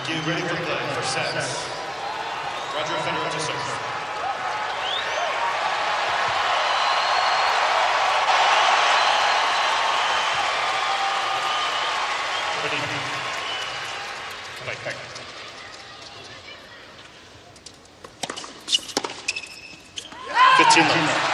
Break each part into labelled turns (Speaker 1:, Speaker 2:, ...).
Speaker 1: You ready for play for sets. Roger Federer to serve. Ready. Play. 15 love.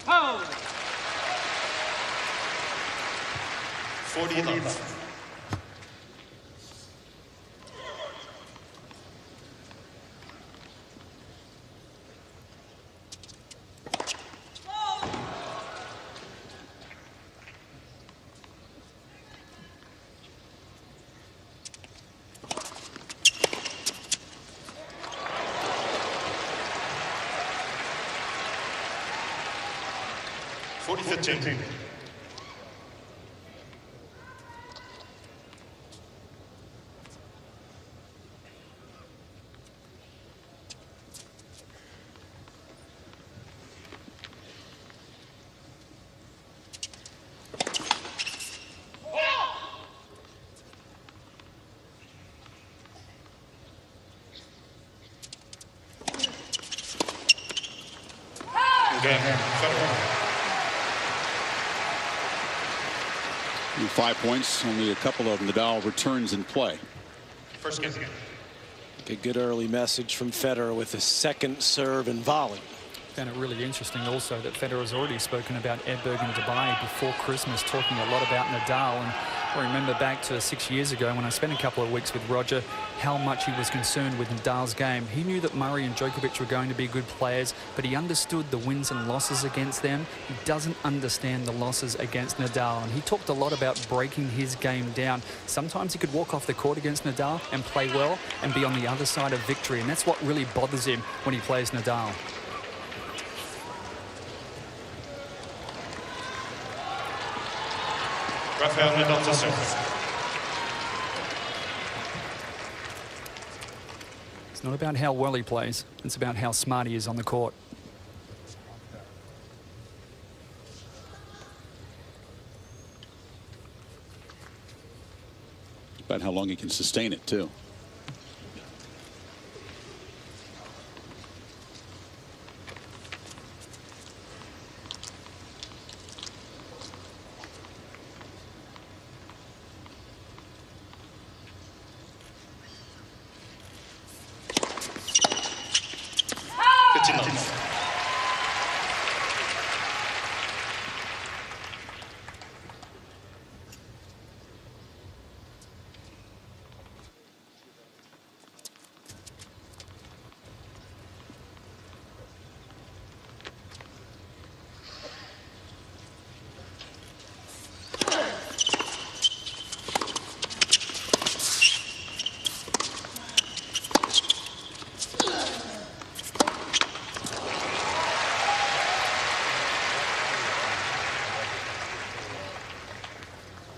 Speaker 2: Hold.
Speaker 1: 40 love. Forty 15. Game, Federer.
Speaker 3: 5 points, only a couple of Nadal returns in play.
Speaker 1: First game.
Speaker 4: A good early message from Federer with a second serve and volley.
Speaker 5: Found it really interesting also that Federer's already spoken about Edberg and Dubai before Christmas, talking a lot about Nadal. And I remember back to 6 years ago when I spent a couple of weeks with Roger, how much he was concerned with Nadal's game. He knew that Murray and Djokovic were going to be good players, but he understood the wins and losses against them. He doesn't understand the losses against Nadal. And he talked a lot about breaking his game down. Sometimes he could walk off the court against Nadal and play well and be on the other side of victory. And that's what really bothers him when he plays Nadal.
Speaker 1: Rafael Nadal to serve.
Speaker 5: It's not about how well he plays, it's about how smart he is on the court.
Speaker 3: About how long he can sustain it, too.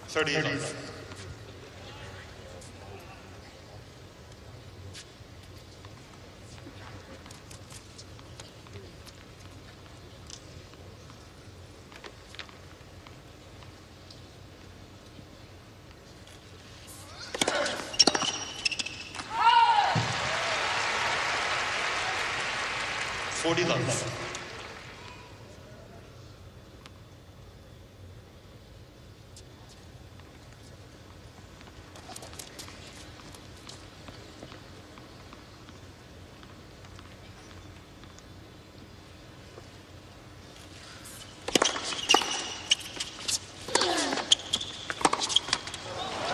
Speaker 1: Forty love.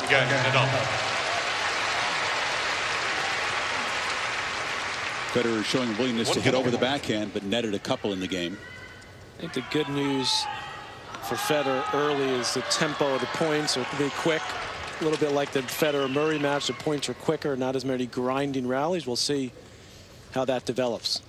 Speaker 1: Nadal.
Speaker 3: Federer showing willingness to hit over the backhand, but netted a couple in the game.
Speaker 4: I think the good news for Federer early is the tempo of the points are pretty quick. A little bit like the Federer-Murray match. The points are quicker, not as many grinding rallies. We'll see how that develops.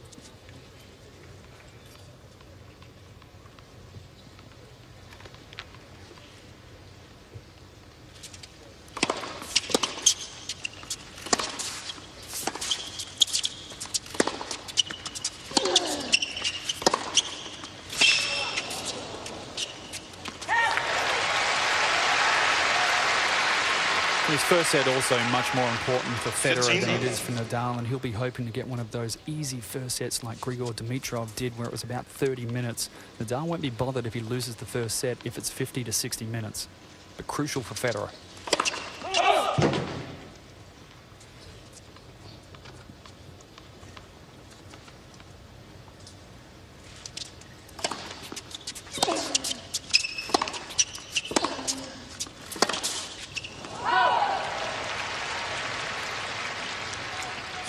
Speaker 5: His first set also much more important for Federer than it is for Nadal, and he'll be hoping to get one of those easy first sets like Grigor Dimitrov did, where it was about 30 minutes. Nadal won't be bothered if he loses the first set if it's 50 to 60 minutes, but crucial for Federer.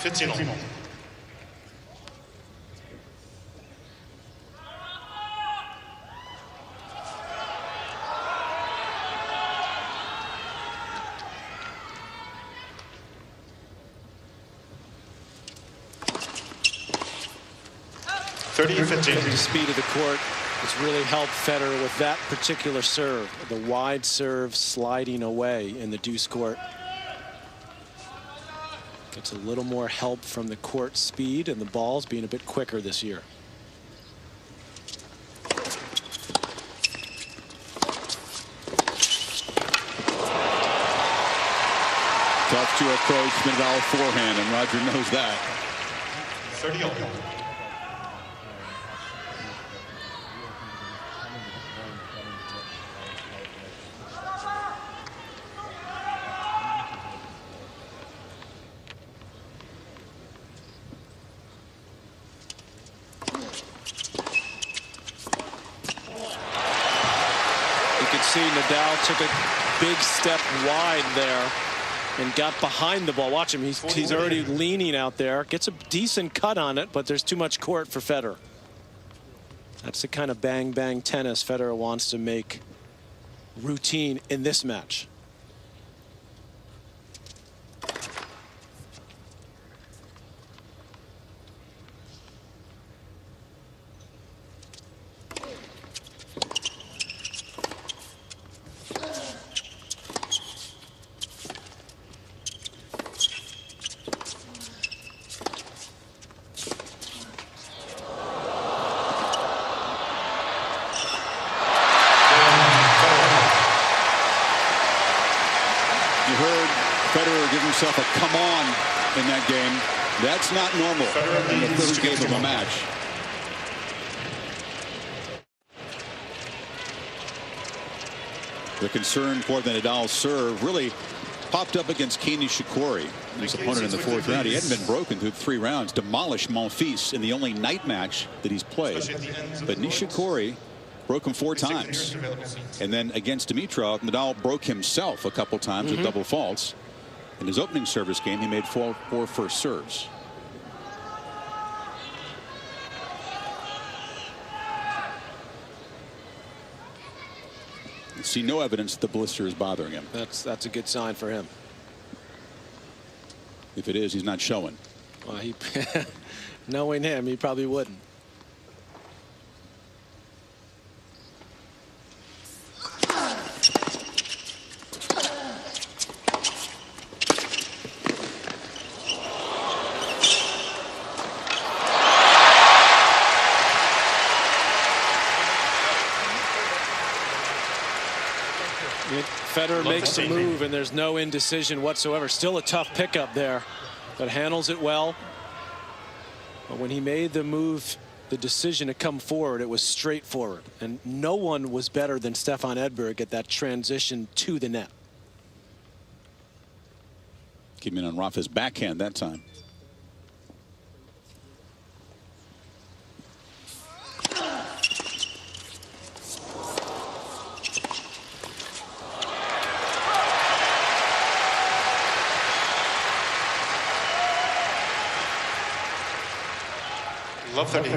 Speaker 1: Fitzinel.
Speaker 4: The speed of the court has really helped Federer with that particular serve, the wide serve sliding away in the deuce court. Gets a little more help from the court speed and the balls being a bit quicker this year.
Speaker 3: Tough to approach Nadal forehand, and Roger knows that.
Speaker 1: 30 all.
Speaker 4: See, Nadal took a big step wide there and got behind the ball. Watch him. He's already leaning out there. Gets a decent cut on it, but there's too much court for Federer. That's the kind of bang-bang tennis Federer wants to make routine in this match.
Speaker 3: You heard Federer give himself a come on in that game. That's not normal in the third game of a match. The concern for the Nadal serve really popped up against Kei Nishikori, his opponent in the fourth round. He hadn't been broken through 3 rounds. Demolished Monfils in the only night match that he's played. But Nishikori broke him 4 times. And then against Dimitrov, Nadal broke himself a couple times with double faults. In his opening service game, he made 4 first serves. You see no evidence that the blister is bothering him.
Speaker 4: That's a good sign for him.
Speaker 3: If it is, he's not showing.
Speaker 4: Well, knowing him, he probably wouldn't. Federer makes the move and there's no indecision whatsoever. Still a tough pickup there, but handles it well. But when he made the move, the decision to come forward, it was straightforward, and no one was better than Stefan Edberg at that transition to the net.
Speaker 3: Came in on Rafa's backhand that time.
Speaker 1: Love 30.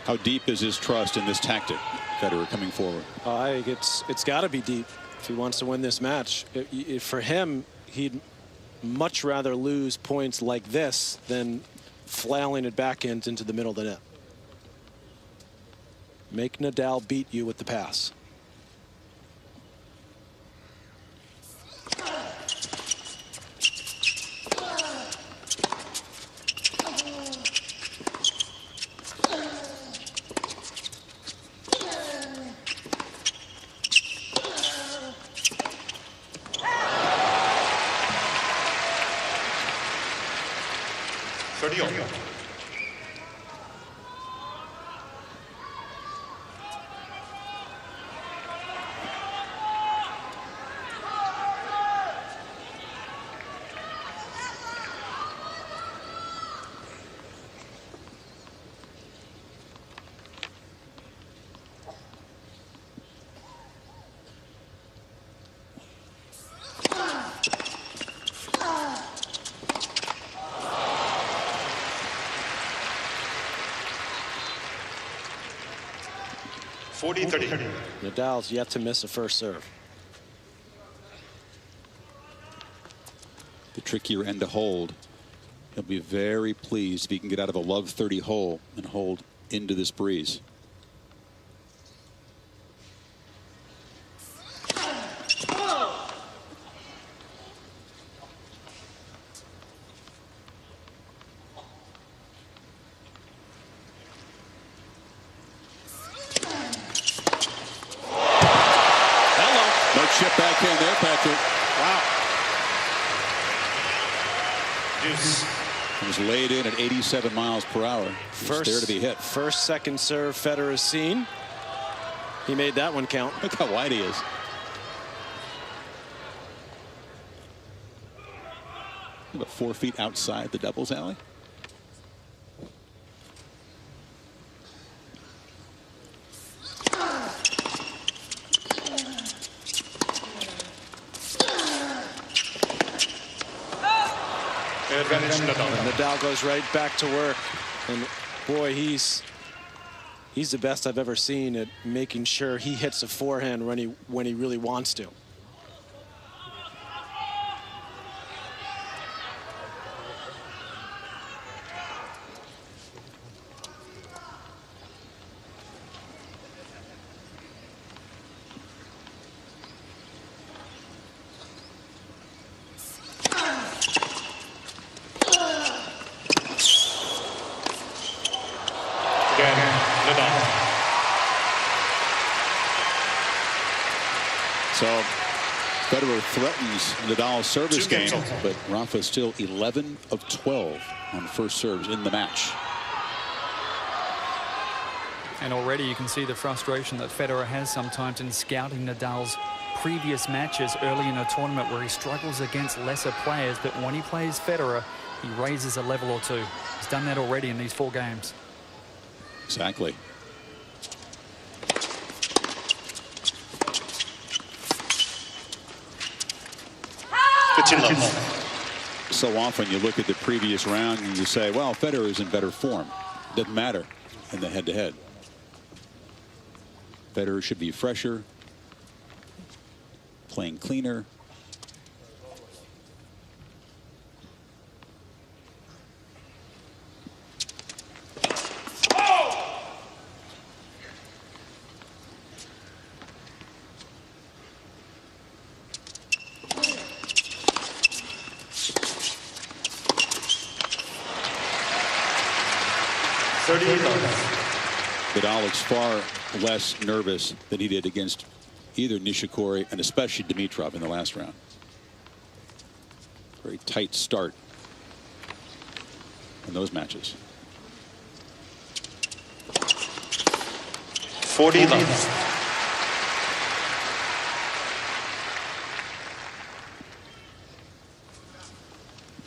Speaker 3: How deep is his trust in this tactic, Federer, coming forward?
Speaker 4: I think it's got to be deep if he wants to win this match. For him, he'd much rather lose points like this than flailing it back into the middle of the net. Make Nadal beat you with the pass. Nadal's yet to miss a first serve.
Speaker 3: The trickier end to hold. He'll be very pleased if he can get out of a love 30 hole and hold into this breeze. Chip back in there, Patrick.
Speaker 4: Wow.
Speaker 3: It was laid in at 87 miles per hour. First there to be hit.
Speaker 4: First second serve Federer has seen. He made that one count.
Speaker 3: Look how wide he is. About 4 feet outside the doubles alley.
Speaker 4: Nadal goes right back to work, and boy, he's the best I've ever seen at making sure he hits a forehand when he really wants to.
Speaker 3: So Federer threatens Nadal's service game, but Rafa still 11 of 12 on first serves in the match.
Speaker 5: And already you can see the frustration that Federer has sometimes in scouting Nadal's previous matches early in a tournament where he struggles against lesser players, but when he plays Federer, he raises a level or two. He's done that already in these 4 games.
Speaker 3: Exactly. So often you look at the previous round and you say, well, Federer is in better form. Doesn't matter in the head-to-head. Federer should be fresher, playing cleaner.
Speaker 1: 30 love.
Speaker 3: Nadal looks far less nervous than he did against either Nishikori and especially Dimitrov in the last round. Very tight start in those matches.
Speaker 1: 40 love.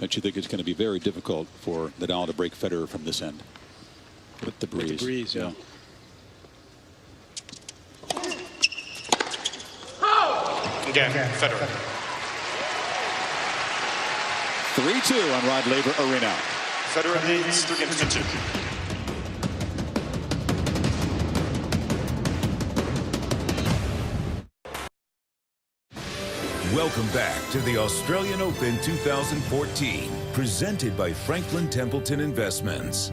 Speaker 3: Don't you think it's going to be very difficult for Nadal to break Federer from this end? With the breeze.
Speaker 4: With the breeze, yeah.
Speaker 1: Again, Federer.
Speaker 3: 3-2 on Rod Laver Arena.
Speaker 1: Federer leads 3-2.
Speaker 2: Welcome back to the Australian Open 2014, presented by Franklin Templeton Investments.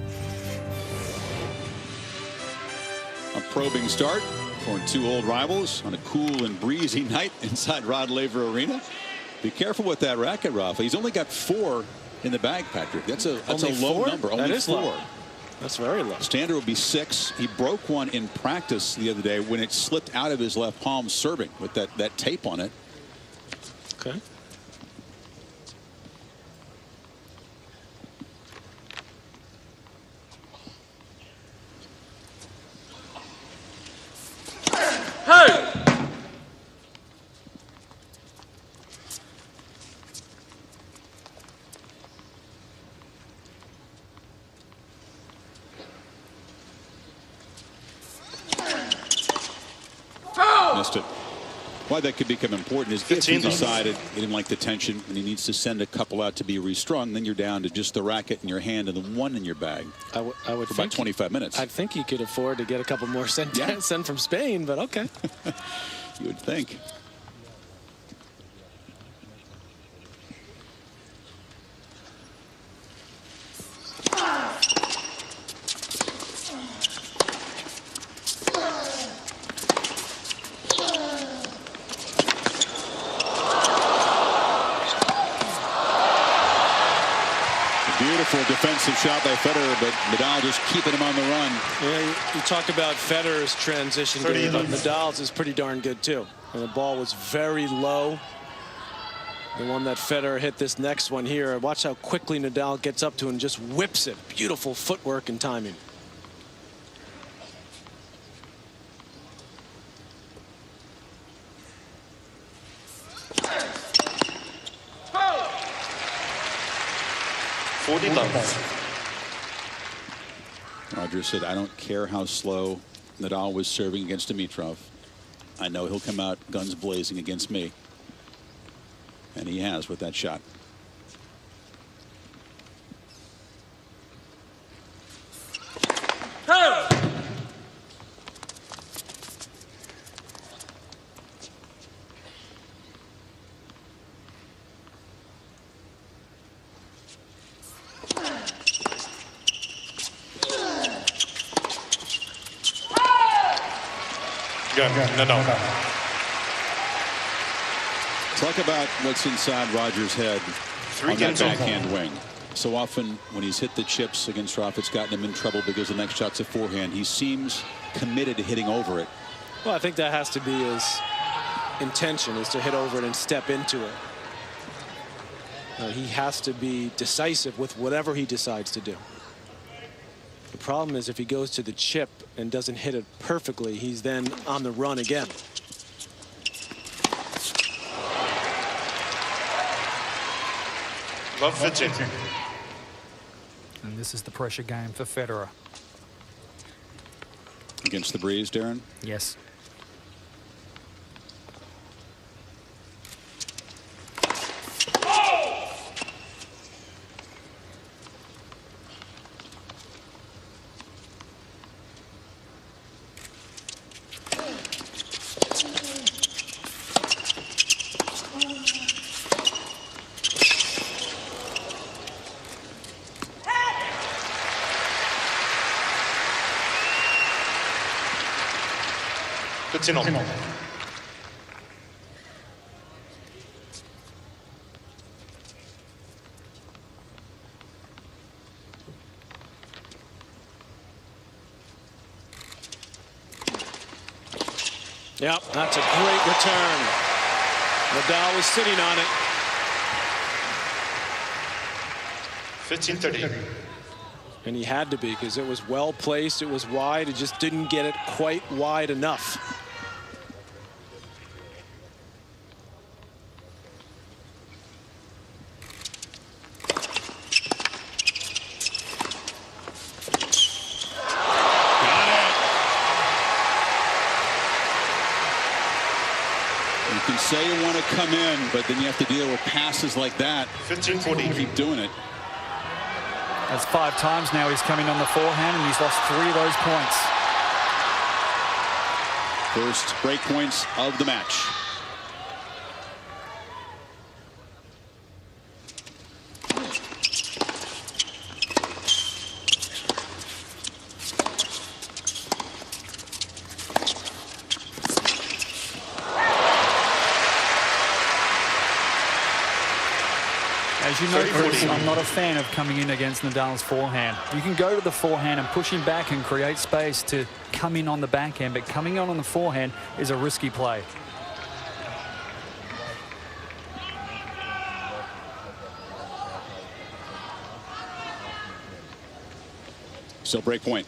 Speaker 3: A probing start for two old rivals on a cool and breezy night inside Rod Laver Arena. Be careful with that racket, Rafa. He's only got 4 in the bag, Patrick. That's a low number. Only 4.
Speaker 4: Low. That's very low.
Speaker 3: Standard would be 6. He broke one in practice the other day when it slipped out of his left palm serving with that tape on it.
Speaker 4: Okay.
Speaker 3: Missed it. Why that could become important is if he decided he didn't like the tension and he needs to send a couple out to be restrung, then you're down to just the racket in your hand and the one in your bag.
Speaker 4: I would
Speaker 3: for about 25 minutes.
Speaker 4: I think he could afford to get a couple more sent from Spain, but okay.
Speaker 3: You would think. Beautiful defensive shot by Federer, but Nadal just keeping him on the run.
Speaker 4: Yeah, you talk about Federer's transition game, but Nadal's is pretty darn good too. And the ball was very low. The one that Federer hit, this next one here. Watch how quickly Nadal gets up to and just whips it. Beautiful footwork and timing.
Speaker 3: Roger said, I don't care how slow Nadal was serving against Dimitrov. I know he'll come out guns blazing against me. And he has with that shot.
Speaker 1: Nadal.
Speaker 3: Talk about what's inside Roger's head on that backhand wing. So often when he's hit the chips against Rafa, it's gotten him in trouble because the next shot's a forehand. He seems committed to hitting over it.
Speaker 4: Well, I think that has to be his intention, is to hit over it and step into it. He has to be decisive with whatever he decides to do. The problem is if he goes to the chip and doesn't hit it perfectly, he's then on the run again.
Speaker 1: Love 15.
Speaker 5: And this is the pressure game for Federer.
Speaker 3: Against the breeze, Darren?
Speaker 5: Yes.
Speaker 4: Yep, that's a great return. Nadal was sitting on it.
Speaker 1: 15-30.
Speaker 4: And he had to be, because it was well placed, it was wide, it just didn't get it quite wide enough.
Speaker 3: You can say you want to come in, but then you have to deal with passes like that.
Speaker 1: 15-40.
Speaker 3: Keep doing it.
Speaker 5: That's 5 times now he's coming on the forehand, and he's lost 3 of those points.
Speaker 3: First break points of the match.
Speaker 5: As you know, Chris, I'm not a fan of coming in against Nadal's forehand. You can go to the forehand and push him back and create space to come in on the backhand, but coming on the forehand is a risky play.
Speaker 3: Still break point.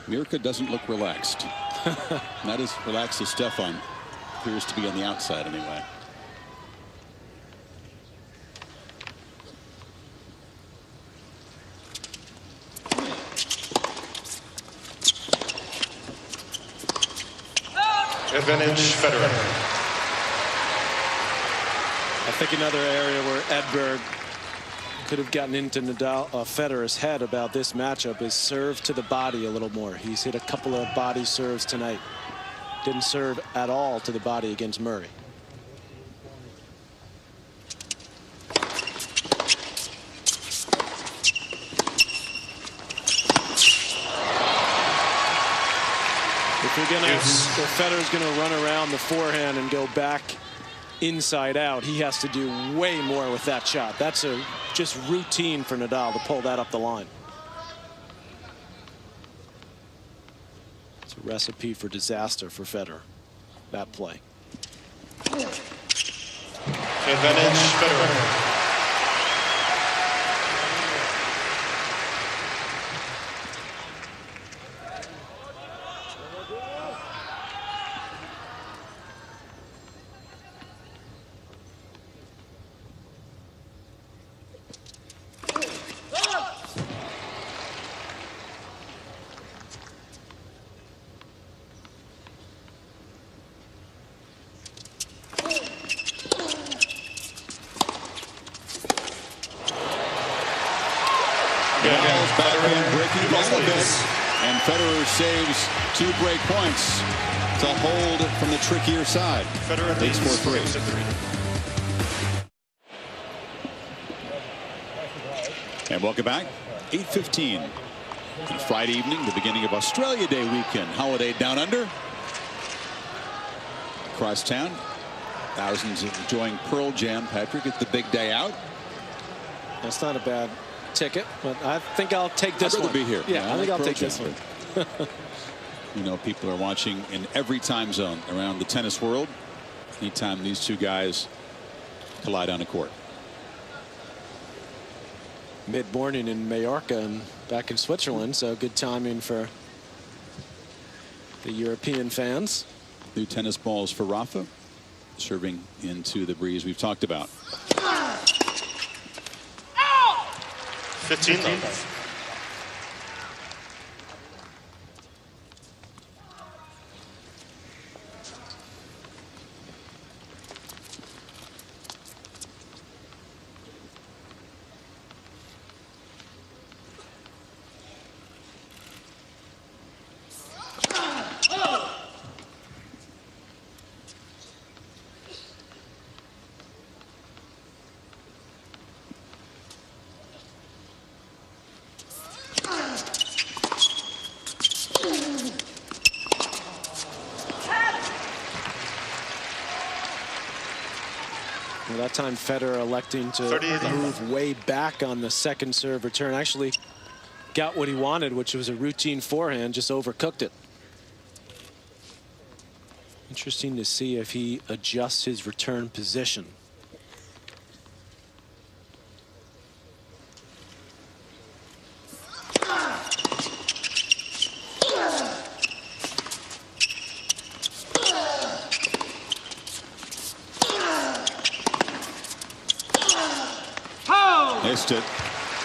Speaker 3: Mirka doesn't look relaxed. Not as relaxed as Stefan appears to be on the outside anyway.
Speaker 1: Advantage Federer.
Speaker 4: I think another area where Edberg could have gotten into Federer's head about this matchup is serve to the body a little more. He's hit a couple of body serves tonight. Didn't serve at all to the body against Murray. If Federer's gonna run around the forehand and go back inside out, he has to do way more with that shot. That's just routine for Nadal to pull that up the line. It's a recipe for disaster for Federer, that play.
Speaker 1: Advantage Federer.
Speaker 3: Nadal's backhand breaking down a bit, and Federer saves 2 break points to hold from the trickier side.
Speaker 1: Federer
Speaker 3: takes
Speaker 1: leads
Speaker 3: 4-3.
Speaker 1: 4-3.
Speaker 3: And welcome back. 8:15 on Friday evening, the beginning of Australia Day weekend. Holiday down under. Across town, thousands enjoying Pearl Jam. Patrick, it's the big day out.
Speaker 4: That's not a bad ticket, but I think I'll take this one.
Speaker 3: I'd rather be here.
Speaker 4: Yeah, I think I'll take this one.
Speaker 3: You know, people are watching in every time zone around the tennis world anytime these two guys collide on a court.
Speaker 4: Mid-morning in Mallorca and back in Switzerland, so good timing for the European fans.
Speaker 3: New tennis balls for Rafa, serving into the breeze we've talked about.
Speaker 1: 15 love.
Speaker 4: time Federer electing to
Speaker 1: 38.
Speaker 4: move way back on the second serve return. Actually got what he wanted, which was a routine forehand, just overcooked it. Interesting to see if he adjusts his return position.
Speaker 3: Missed it.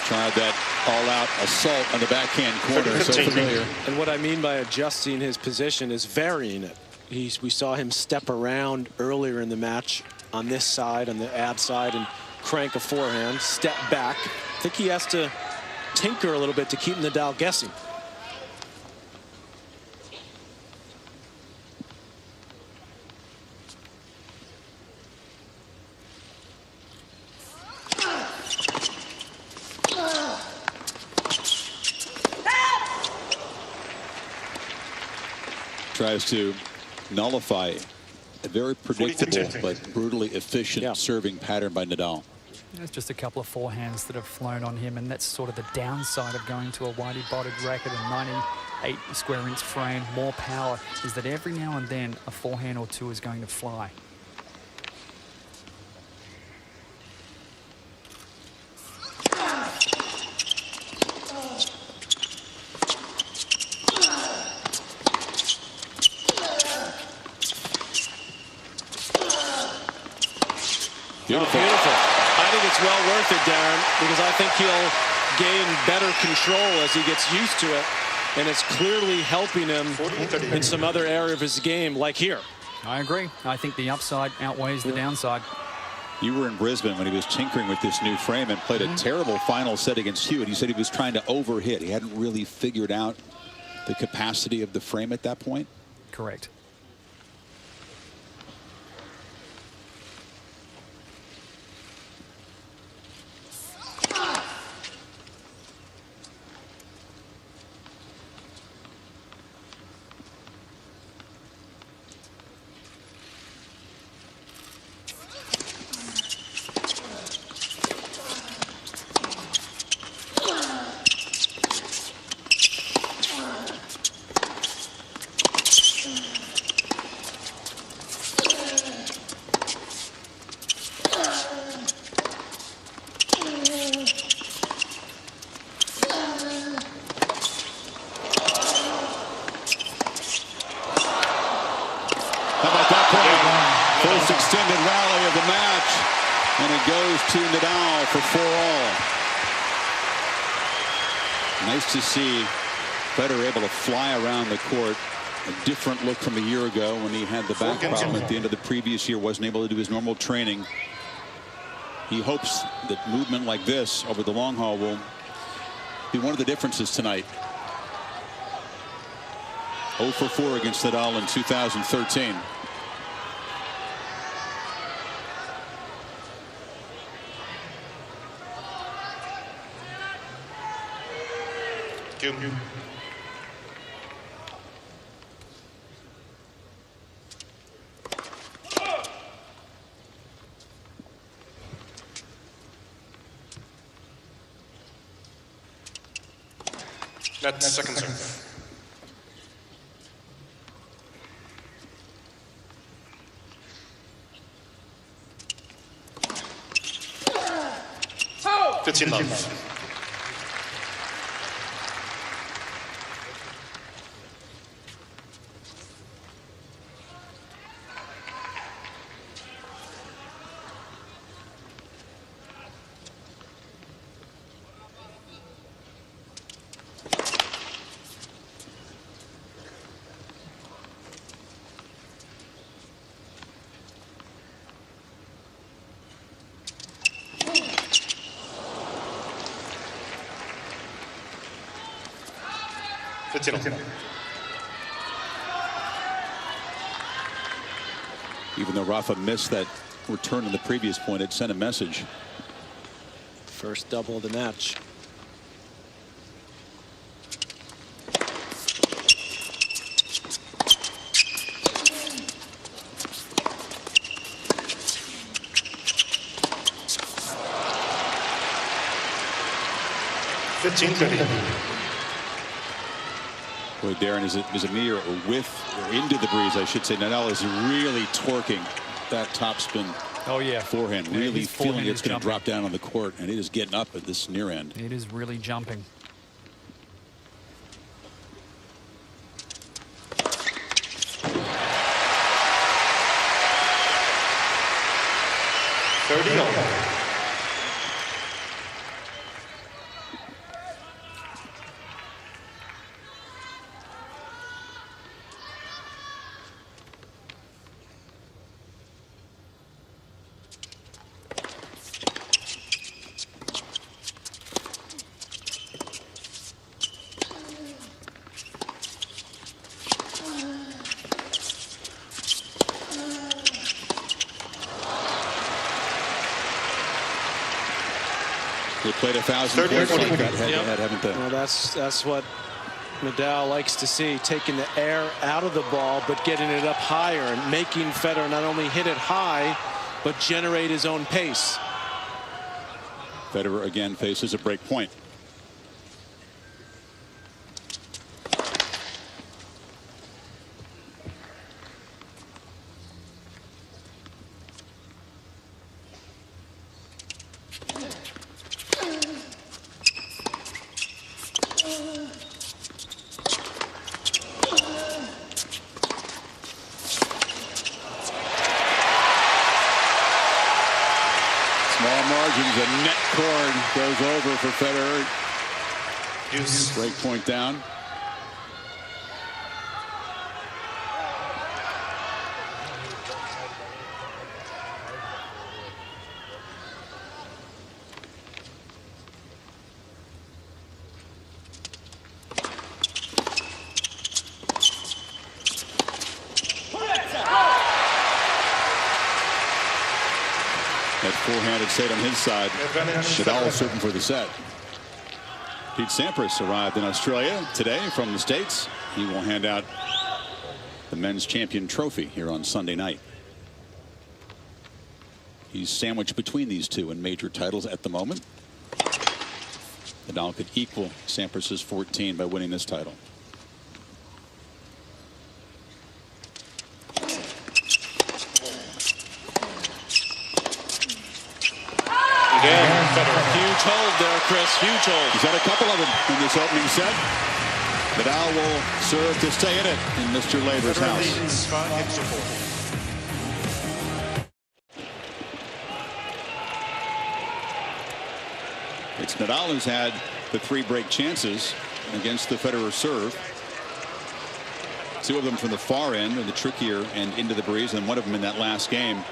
Speaker 3: Tried that all-out assault on the backhand corner. So familiar.
Speaker 4: And what I mean by adjusting his position is varying it. We saw him step around earlier in the match on this side, on the ad side, and crank a forehand, step back. I think he has to tinker a little bit to keep Nadal guessing.
Speaker 3: Tries to nullify a very predictable but brutally efficient serving pattern by Nadal.
Speaker 5: There's just a couple of forehands that have flown on him, and that's sort of the downside of going to a widey-bodied racket and 98 square inch frame. More power is that every now and then a forehand or two is going to fly.
Speaker 3: Beautiful.
Speaker 4: Beautiful. I think it's well worth it, Darren, because I think he'll gain better control as he gets used to it, and it's clearly helping him in some other area of his game, like here.
Speaker 5: I agree. I think the upside outweighs the downside.
Speaker 3: You were in Brisbane when he was tinkering with this new frame and played a terrible final set against Hewitt. He said he was trying to overhit. He hadn't really figured out the capacity of the frame at that point.
Speaker 5: Correct.
Speaker 3: First extended rally of the match, and it goes to Nadal for 4-all. Nice to see Federer able to fly around the court. A different look from a year ago when he had the back problem at the end of the previous year, wasn't able to do his normal training. He hopes that movement like this over the long haul will be one of the differences tonight. 0 for 4 against Nadal in 2013.
Speaker 1: That's second serve. It's in love.
Speaker 3: Even though Rafa missed that return on the previous point, it sent a message.
Speaker 4: First double of the match.
Speaker 1: 15-30.
Speaker 3: Boy, Darren, is it me or with or into the breeze, I should say. Nadal is really torquing that topspin.
Speaker 5: Oh, yeah.
Speaker 3: Forehand,
Speaker 5: Yeah,
Speaker 3: really
Speaker 5: his forehand
Speaker 3: feeling it's
Speaker 5: is
Speaker 3: going to drop down on the court, and it is getting up at this near end.
Speaker 5: It is really jumping.
Speaker 3: They played 1,000 points like that head-to-head, haven't they?
Speaker 4: Well, that's what Nadal likes to see, taking the air out of the ball, but getting it up higher and making Federer not only hit it high, but generate his own pace.
Speaker 3: Federer again faces a break point. Small margins, a net cord goes over for Federer. Break point down. That four-handed set on his side. Nadal serving for the set. Pete Sampras arrived in Australia today from the States. He will hand out the men's champion trophy here on Sunday night. He's sandwiched between these two in major titles at the moment. Nadal could equal Sampras's 14 by winning this title.
Speaker 4: Huge hold there, Chris. Huge hold.
Speaker 3: He's had a couple of them in this opening set. Nadal will serve to stay in it in Mr. Laver's house. It's Nadal who's had the 3 break chances against the Federer serve. 2 of them from the far end, and the trickier and into the breeze, and 1 of them in that last game.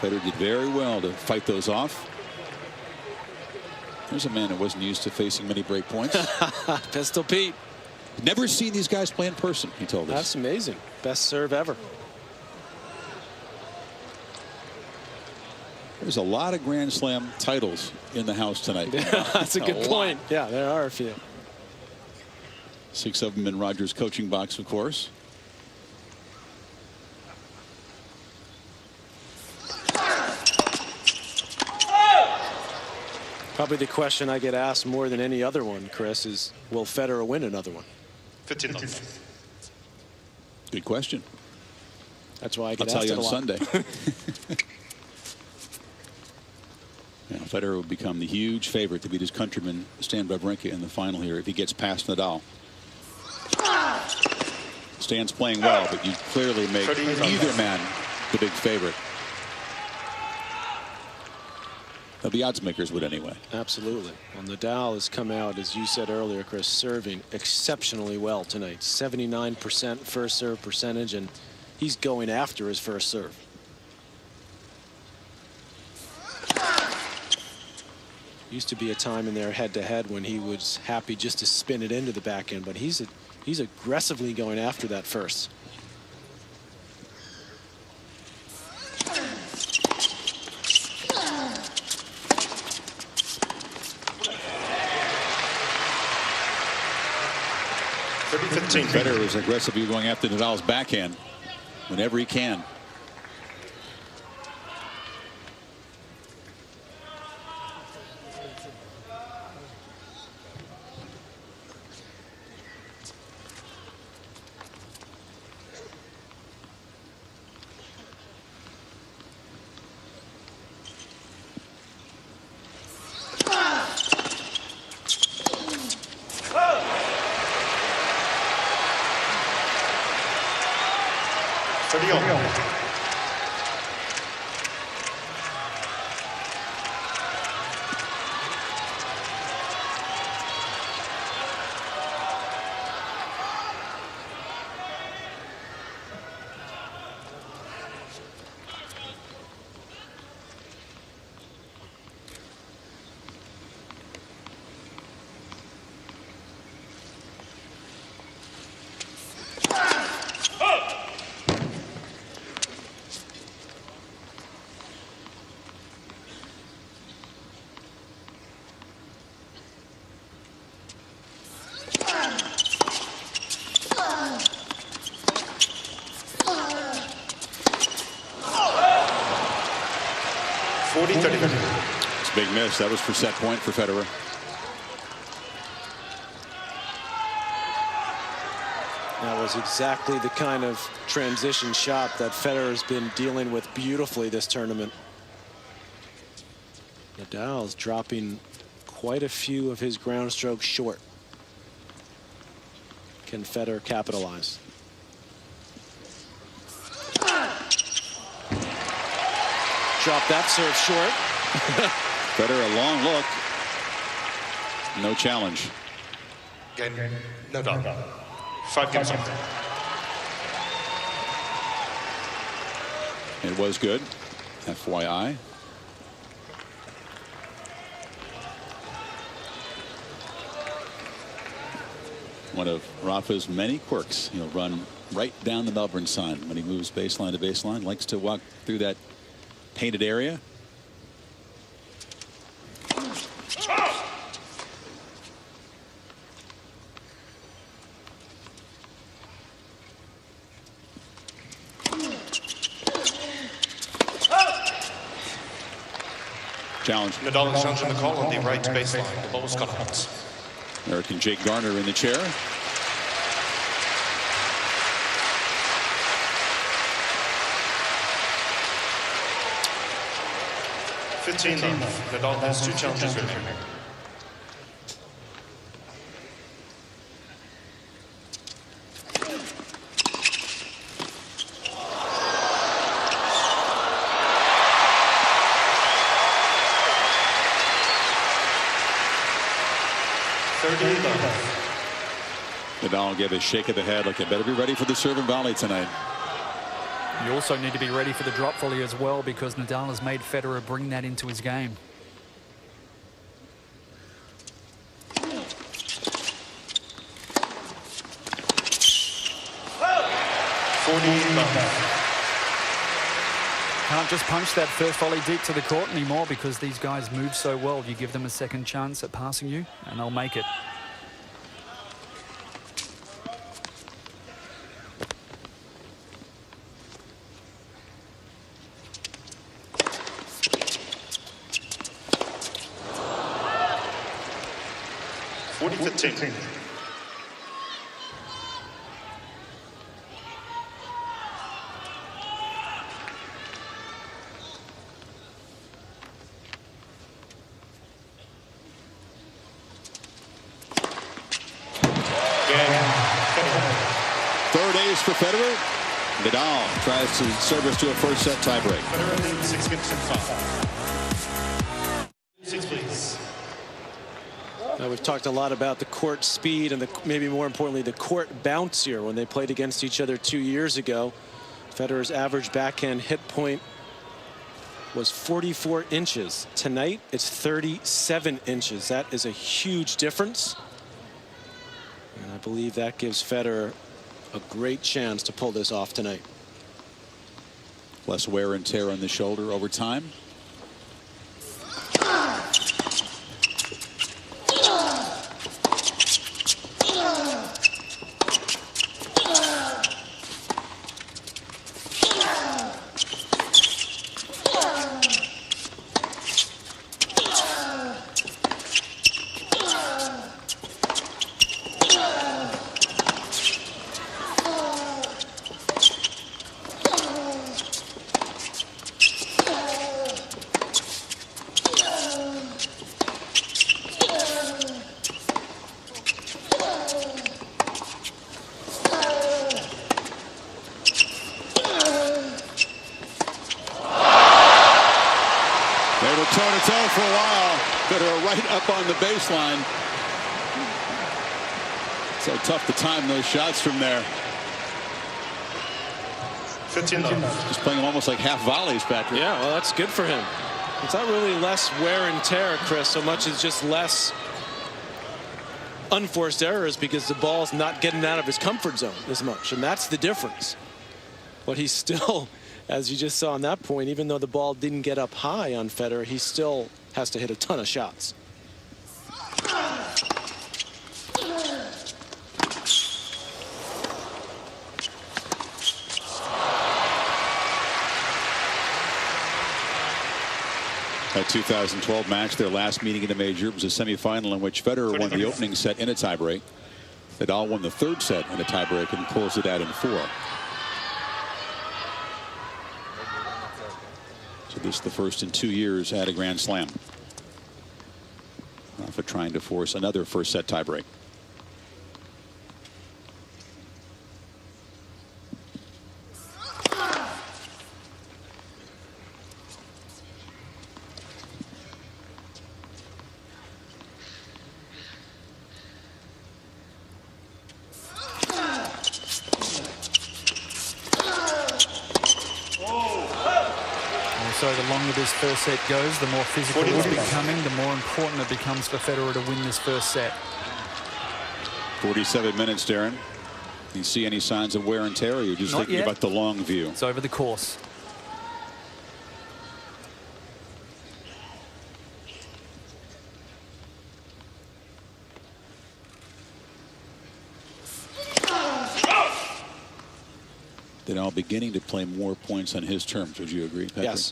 Speaker 3: Federer did very well to fight those off. There's a man who wasn't used to facing many break points.
Speaker 4: Pistol Pete.
Speaker 3: Never seen these guys play in person, he told us.
Speaker 4: That's amazing. Best serve ever.
Speaker 3: There's a lot of Grand Slam titles in the house tonight.
Speaker 4: That's a good point. Yeah, there are a few.
Speaker 3: 6 of them in Rogers' coaching box, of course.
Speaker 4: Probably the question I get asked more than any other one, Chris, is will Federer win another one?
Speaker 1: 15.
Speaker 3: Good question.
Speaker 4: That's why I get
Speaker 3: I'll
Speaker 4: asked
Speaker 3: tell you
Speaker 4: it a
Speaker 3: on
Speaker 4: lot.
Speaker 3: Sunday. Federer will become the huge favorite to beat his countryman Stan Wawrinka in the final here if he gets past Nadal. Stan's playing well, but you clearly make either man the big favorite. The odds makers would anyway.
Speaker 4: Absolutely. Well, Nadal has come out, as you said earlier, Chris, serving exceptionally well tonight. 79% first serve percentage, and he's going after his first serve. Used to be a time in their head-to-head when he was happy just to spin it into the backhand, but he's aggressively going after that first.
Speaker 3: Federer is aggressively going after Nadal's backhand whenever he can. It's a big miss. That was for set point for Federer.
Speaker 4: That was exactly the kind of transition shot that Federer's been dealing with beautifully this tournament. Nadal's dropping quite a few of his ground strokes short. Can Federer capitalize? Drop that serve short.
Speaker 3: Federer, a long look. No challenge.
Speaker 1: Game. Nadal. 5 games up.
Speaker 3: It was good. FYI. One of Rafa's many quirks. He'll run right down the Melbourne sign when he moves baseline to baseline. Likes to walk through that painted area. Challenge.
Speaker 1: Nadal is challenging the call on the right baseline. The ball was cut out.
Speaker 3: American Jake Garner in the chair.
Speaker 1: Nadal has 2 challenges remaining.
Speaker 3: Nadal gave a shake of the head like, I better be ready for the serve and volley tonight.
Speaker 5: You also need to be ready for the drop volley as well, because Nadal has made Federer bring that into his game. Can't just punch that first volley deep to the court anymore, because these guys move so well. You give them a second chance at passing you and they'll make it.
Speaker 3: Third ace for Federer. Nadal tries to service to a first set tiebreak.
Speaker 1: Federer leads 6 games to 5. 6, please.
Speaker 4: We've talked a lot about the court speed and maybe more importantly the court bounce here. When they played against each other 2 years ago, Federer's average backhand hit point was 44 inches. Tonight it's 37 inches. That is a huge difference, and I believe that gives Federer a great chance to pull this off tonight.
Speaker 3: Less wear and tear on the shoulder over time. Toe-to-toe for a while. Federer right up on the baseline. So tough to time those shots from there.
Speaker 1: 15 love.
Speaker 3: Just playing them almost like half volleys, Patrick.
Speaker 4: Yeah, well, that's good for him. It's not really less wear and tear, Chris, so much as just less unforced errors, because the ball's not getting out of his comfort zone as much, and that's the difference. But he's still, as you just saw on that point, even though the ball didn't get up high on Federer, he still has to hit a ton of shots.
Speaker 3: That 2012 match, their last meeting in a major, was a semifinal in which Federer won the opening set in a tiebreak. Nadal won the third set in a tiebreak and pulls it out in 4. So this is the first in 2 years at a Grand Slam. Rafa trying to force another first set tiebreak.
Speaker 5: So the longer this first set goes, the more physical it's becoming, the more important it becomes for Federer to win this first set.
Speaker 3: 47 minutes, Darren. Do you see any signs of wear and tear, or you're just thinking about the long view?
Speaker 5: It's over the course.
Speaker 3: Nadal beginning to play more points on his terms. Would you agree, Patrick?
Speaker 4: Yes.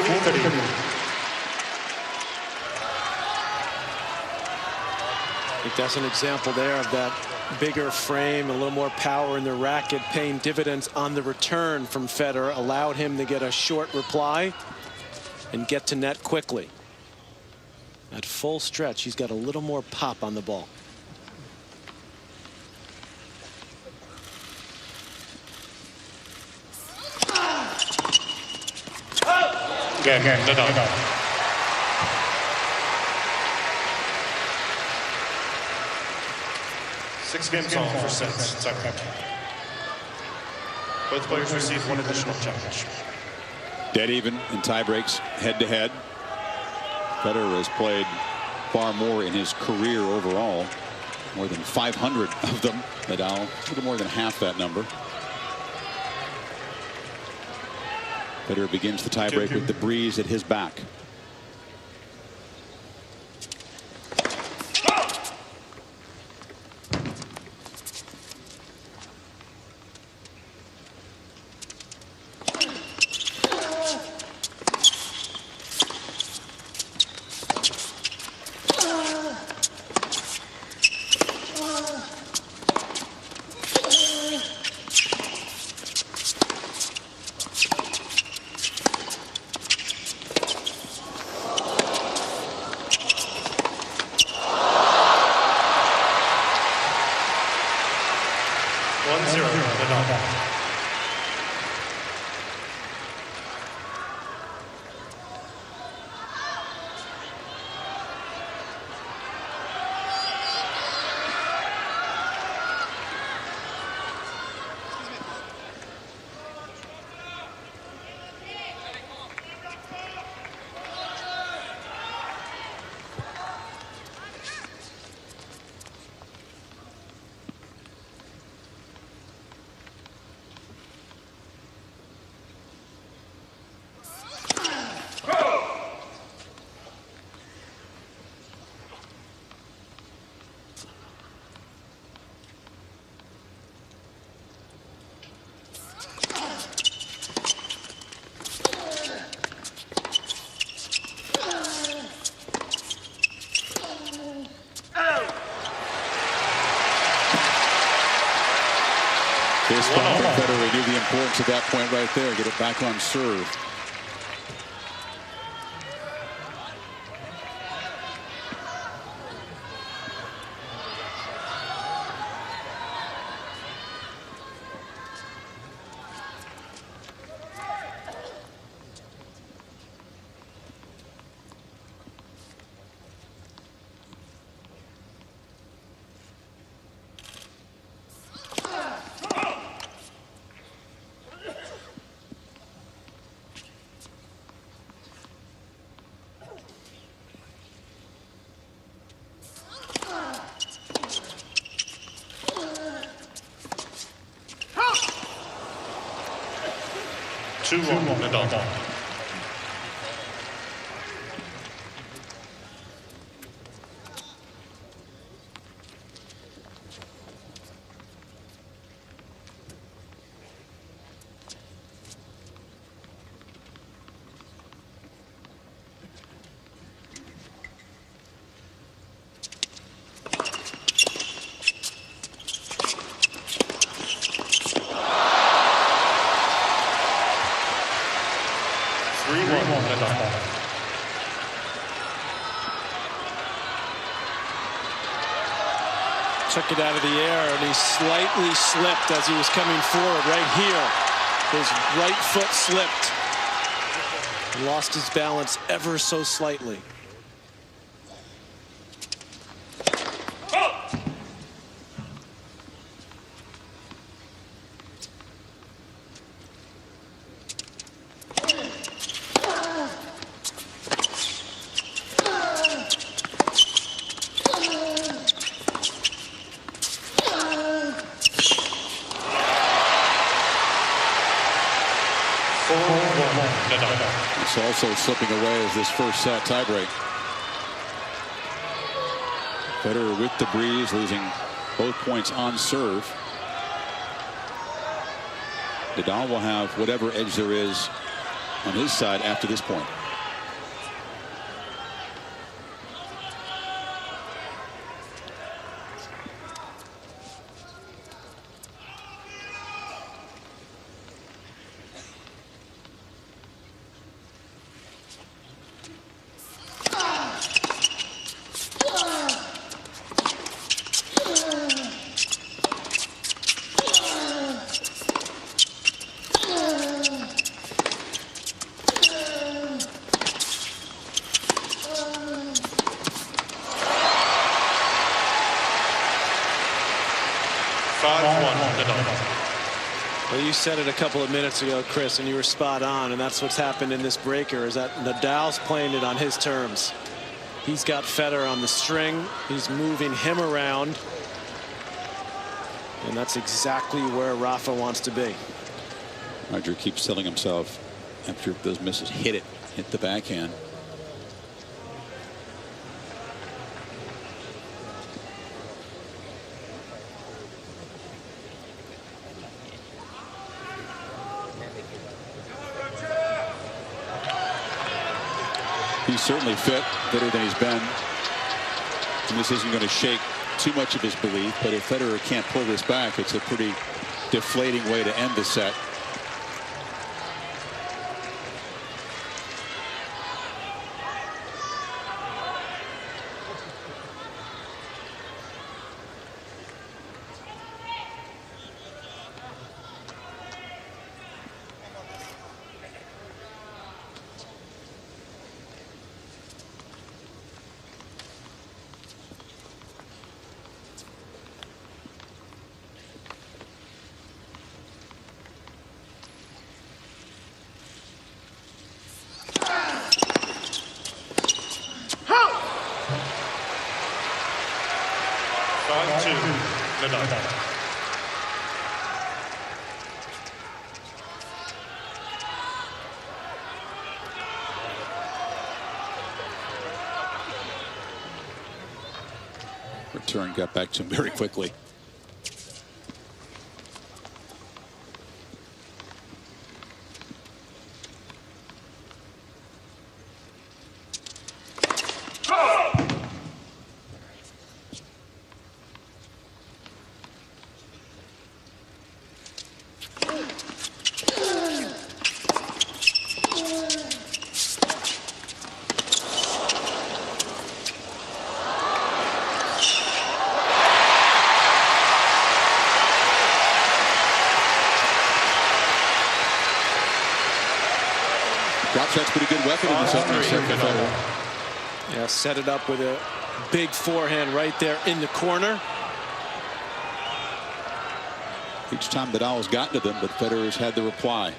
Speaker 4: I think that's an example there of that bigger frame, a little more power in the racket, paying dividends on the return from Federer, allowed him to get a short reply and get to net quickly. At full stretch, he's got a little more pop on the ball.
Speaker 1: Nadal. Six games all for sets. Both players receive one additional challenge.
Speaker 3: Dead even in tie breaks, head to head. Federer has played far more in his career overall, more than 500 of them. Nadal, a little more than half that number. Federer begins the tiebreak with the breeze at his back. This ball for Federer, knew the importance of that point right there. Get it back on serve.
Speaker 1: 2-1 Nadal.
Speaker 4: Took it out of the air, and he slightly slipped as he was coming forward right here. His right foot slipped. He lost his balance ever so slightly.
Speaker 3: It's also slipping away as this first set tiebreak. Federer with the breeze, losing both points on serve. Nadal will have whatever edge there is on his side after this point.
Speaker 4: Well, you said it a couple of minutes ago, Chris, and you were spot on, and that's what's happened in this breaker, is that Nadal's playing it on his terms. He's got Federer on the string. He's moving him around, and that's exactly where Rafa wants to be.
Speaker 3: Roger keeps telling himself after those misses, hit the backhand. He's certainly fit, better than he's been. And this isn't going to shake too much of his belief, but if Federer can't pull this back, it's a pretty deflating way to end the set. Return got back to him very quickly. Drop shot's pretty good weapon in this opening set for Federer.
Speaker 4: Yeah, set it up with a big forehand right there in the corner.
Speaker 3: Each time Nadal's gotten to them, but Federer's had the reply.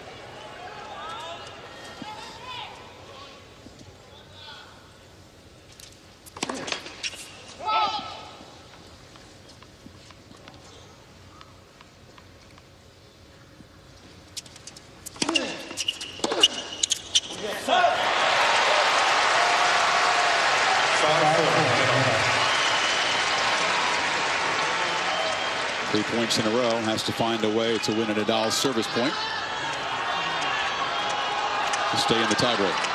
Speaker 3: 3 points in a row. Has to find a way to win a Nadal service point to stay in the tiebreak.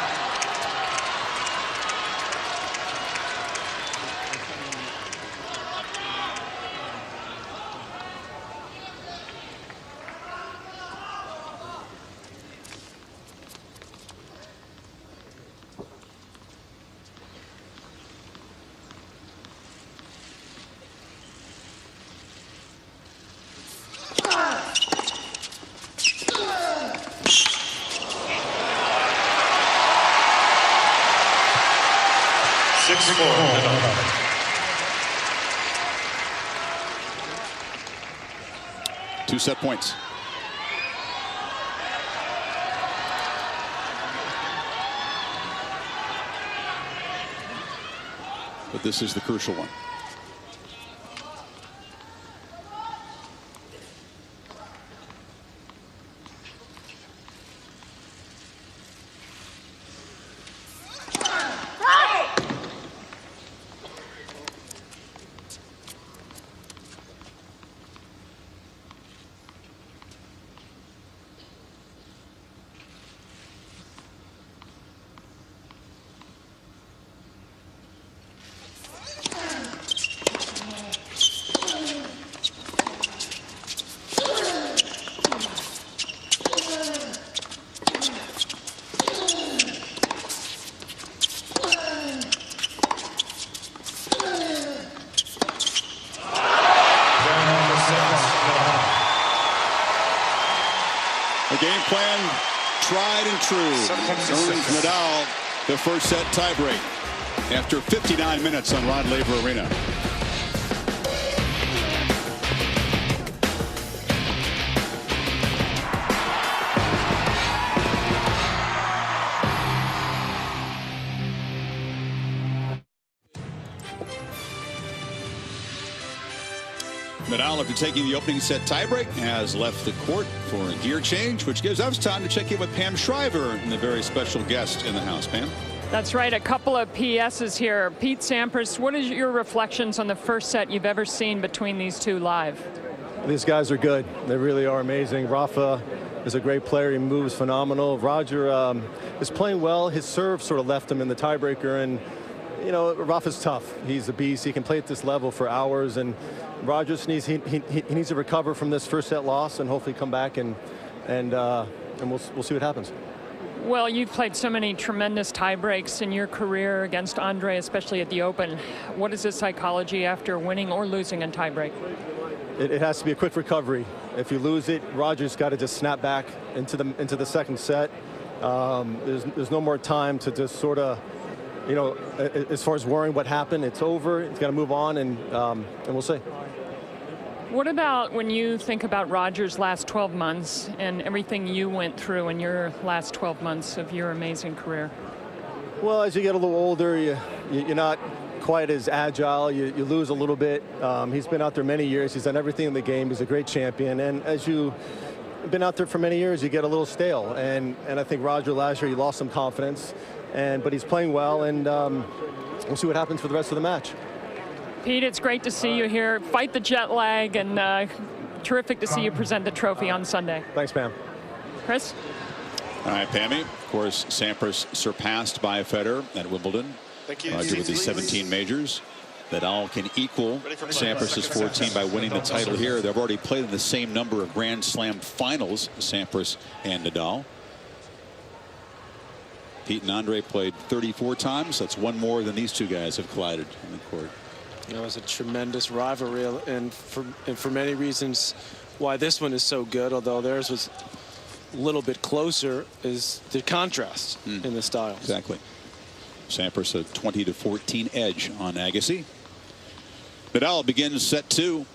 Speaker 3: Two set points. But this is the crucial one. The game plan tried and true. Earns Nadal the first set tiebreak after 59 minutes on Rod Laver Arena. Nadal, after taking the opening set tiebreak, has left the court for a gear change, which gives us time to check in with Pam Shriver and the very special guest in the house. Pam?
Speaker 6: That's right. A couple of PSs here. Pete Sampras, what is your reflections on the first set you've ever seen between these two live?
Speaker 7: These guys are good. They really are amazing. Rafa is a great player. He moves phenomenal. Roger is playing well. His serve sort of left him in the tiebreaker, and you know, Rafa's tough. He's a beast. He can play at this level for hours, and Roger needs he needs to recover from this first set loss and hopefully come back and we'll see what happens.
Speaker 6: Well, you've played so many tremendous tiebreaks in your career against Andre, especially at the Open. What is the psychology after winning or losing a tiebreak?
Speaker 7: It has to be a quick recovery. If you lose it, Roger's got to just snap back into the second set. There's no more time to just sort of, you know, as far as worrying what happened. It's over. It's got to move on, and we'll see.
Speaker 6: What about when you think about Roger's last 12 months and everything you went through in your last 12 months of your amazing career?
Speaker 7: Well, as you get a little older, you're not quite as agile. You lose a little bit. He's been out there many years. He's done everything in the game. He's a great champion. And as you've been out there for many years, you get a little stale. And I think Roger last year, he lost some confidence. But he's playing well, and we'll see what happens for the rest of the match.
Speaker 6: Pete, it's great to see you here. Fight the jet lag, and terrific to see you present the trophy on Sunday.
Speaker 7: Thanks, Pam.
Speaker 6: Chris?
Speaker 3: All right, Pammy. Of course, Sampras surpassed by Federer at Wimbledon.
Speaker 1: Thank you.
Speaker 3: Roger with his 17 majors. Nadal can equal Sampras' 14 by winning the title here. They've already played in the same number of Grand Slam finals, Sampras and Nadal. Pete and Andre played 34 times. That's one more than these two guys have collided on the court.
Speaker 4: It was a tremendous rivalry, and for many reasons why this one is so good, although theirs was a little bit closer, is the contrast in the styles.
Speaker 3: Exactly. Sampras a 20-14 edge on Agassi. Nadal begins set two.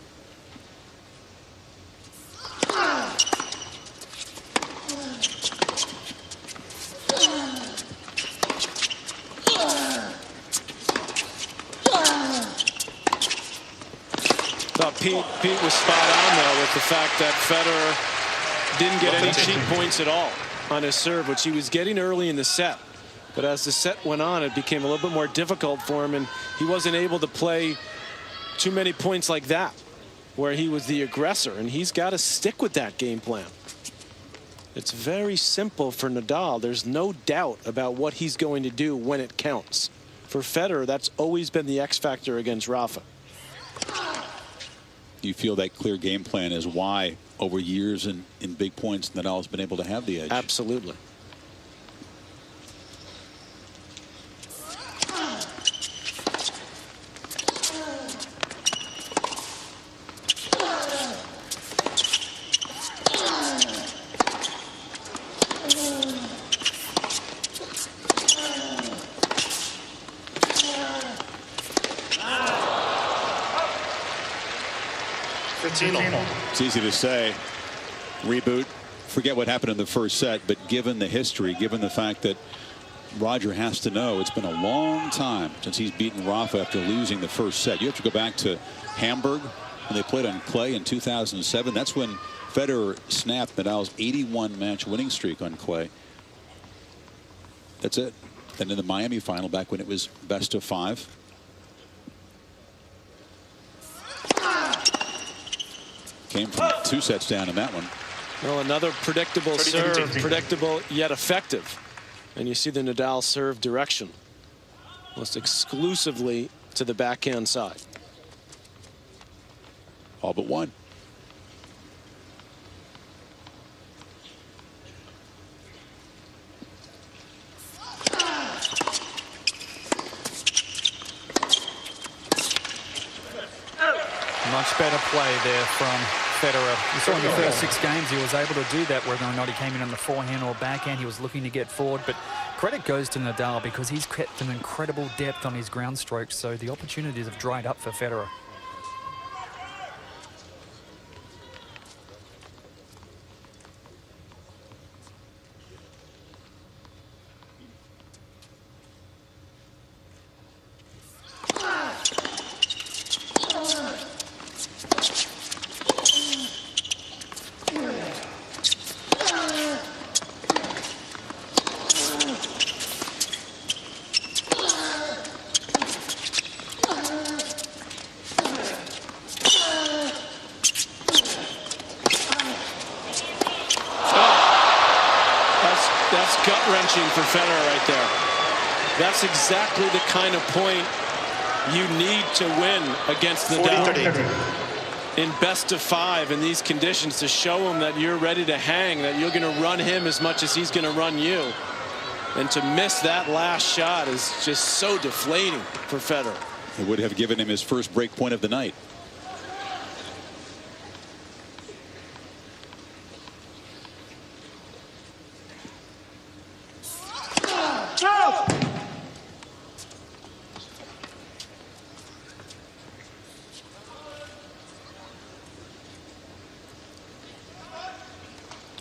Speaker 4: Pete was spot on, though, with the fact that Federer didn't get any cheap points at all on his serve, which he was getting early in the set. But as the set went on, it became a little bit more difficult for him, and he wasn't able to play too many points like that. where he was the aggressor, and he's got to stick with that game plan. It's very simple for Nadal. There's no doubt about what he's going to do when it counts. For Federer, that's always been the X factor against Rafa.
Speaker 3: You feel that clear game plan is why over years in big points Nadal's been able to have the edge.
Speaker 4: Absolutely.
Speaker 3: It's easy to say, reboot, forget what happened in the first set, but given the history, given the fact that Roger has to know it's been a long time since he's beaten Rafa after losing the first set. You have to go back to Hamburg when they played on clay in 2007. That's when Federer snapped Nadal's 81 match winning streak on clay. That's it. Then in the Miami final, back when it was best of 5. Came from 2 sets down in that one.
Speaker 4: Well, another predictable serve, predictable yet effective. And you see the Nadal serve direction, almost exclusively to the backhand side.
Speaker 3: All but one.
Speaker 5: Much better play there from Federer. You saw in the first 6 games he was able to do that, whether or not he came in on the forehand or backhand. He was looking to get forward, but credit goes to Nadal because he's kept an incredible depth on his ground strokes, so the opportunities have dried up for Federer.
Speaker 4: That's gut-wrenching for Federer right there. That's exactly the kind of point you need to win against Nadal in best of 5 in these conditions, to show him that you're ready to hang, that you're going to run him as much as he's going to run you. And to miss that last shot is just so deflating for Federer.
Speaker 3: It would have given him his first break point of the night.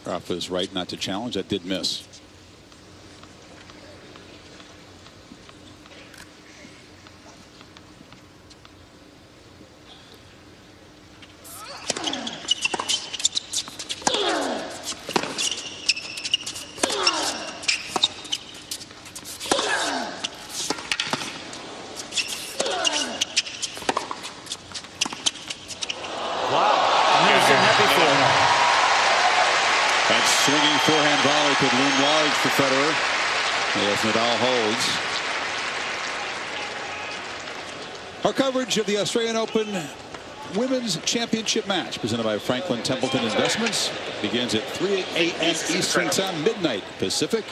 Speaker 3: Rafa is right not to challenge. That did miss. That swinging forehand volley could loom large for Federer as Nadal holds. Our coverage of the Australian Open Women's Championship match presented by Franklin Templeton Investments begins at 3 a.m. Eastern Time, midnight Pacific.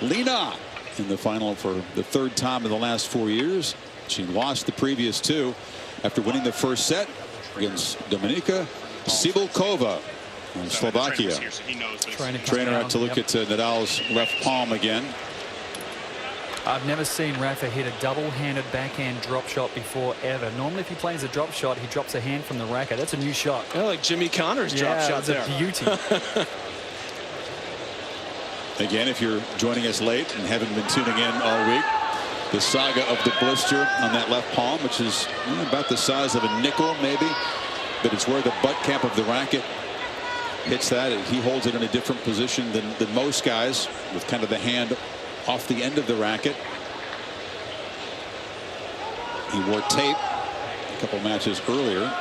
Speaker 3: Li Na in the final for the 3rd time in the last 4 years. She lost the previous 2 after winning the first set against Dominika Cibulková from Slovakia. Trainer out to look at Nadal's left palm again.
Speaker 5: I've never seen Rafa hit a double-handed backhand drop shot before ever. Normally, if he plays a drop shot, he drops a hand from the racket. That's a new shot.
Speaker 4: Yeah, like Jimmy Connor's drop shot there.
Speaker 5: A beauty.
Speaker 3: Again, if you're joining us late and haven't been tuning in all week, the saga of the blister on that left palm, which is about the size of a nickel, maybe, but it's where the butt cap of the racket hits that. He holds it in a different position than most guys, with kind of the hand off the end of the racket. He wore tape a couple matches earlier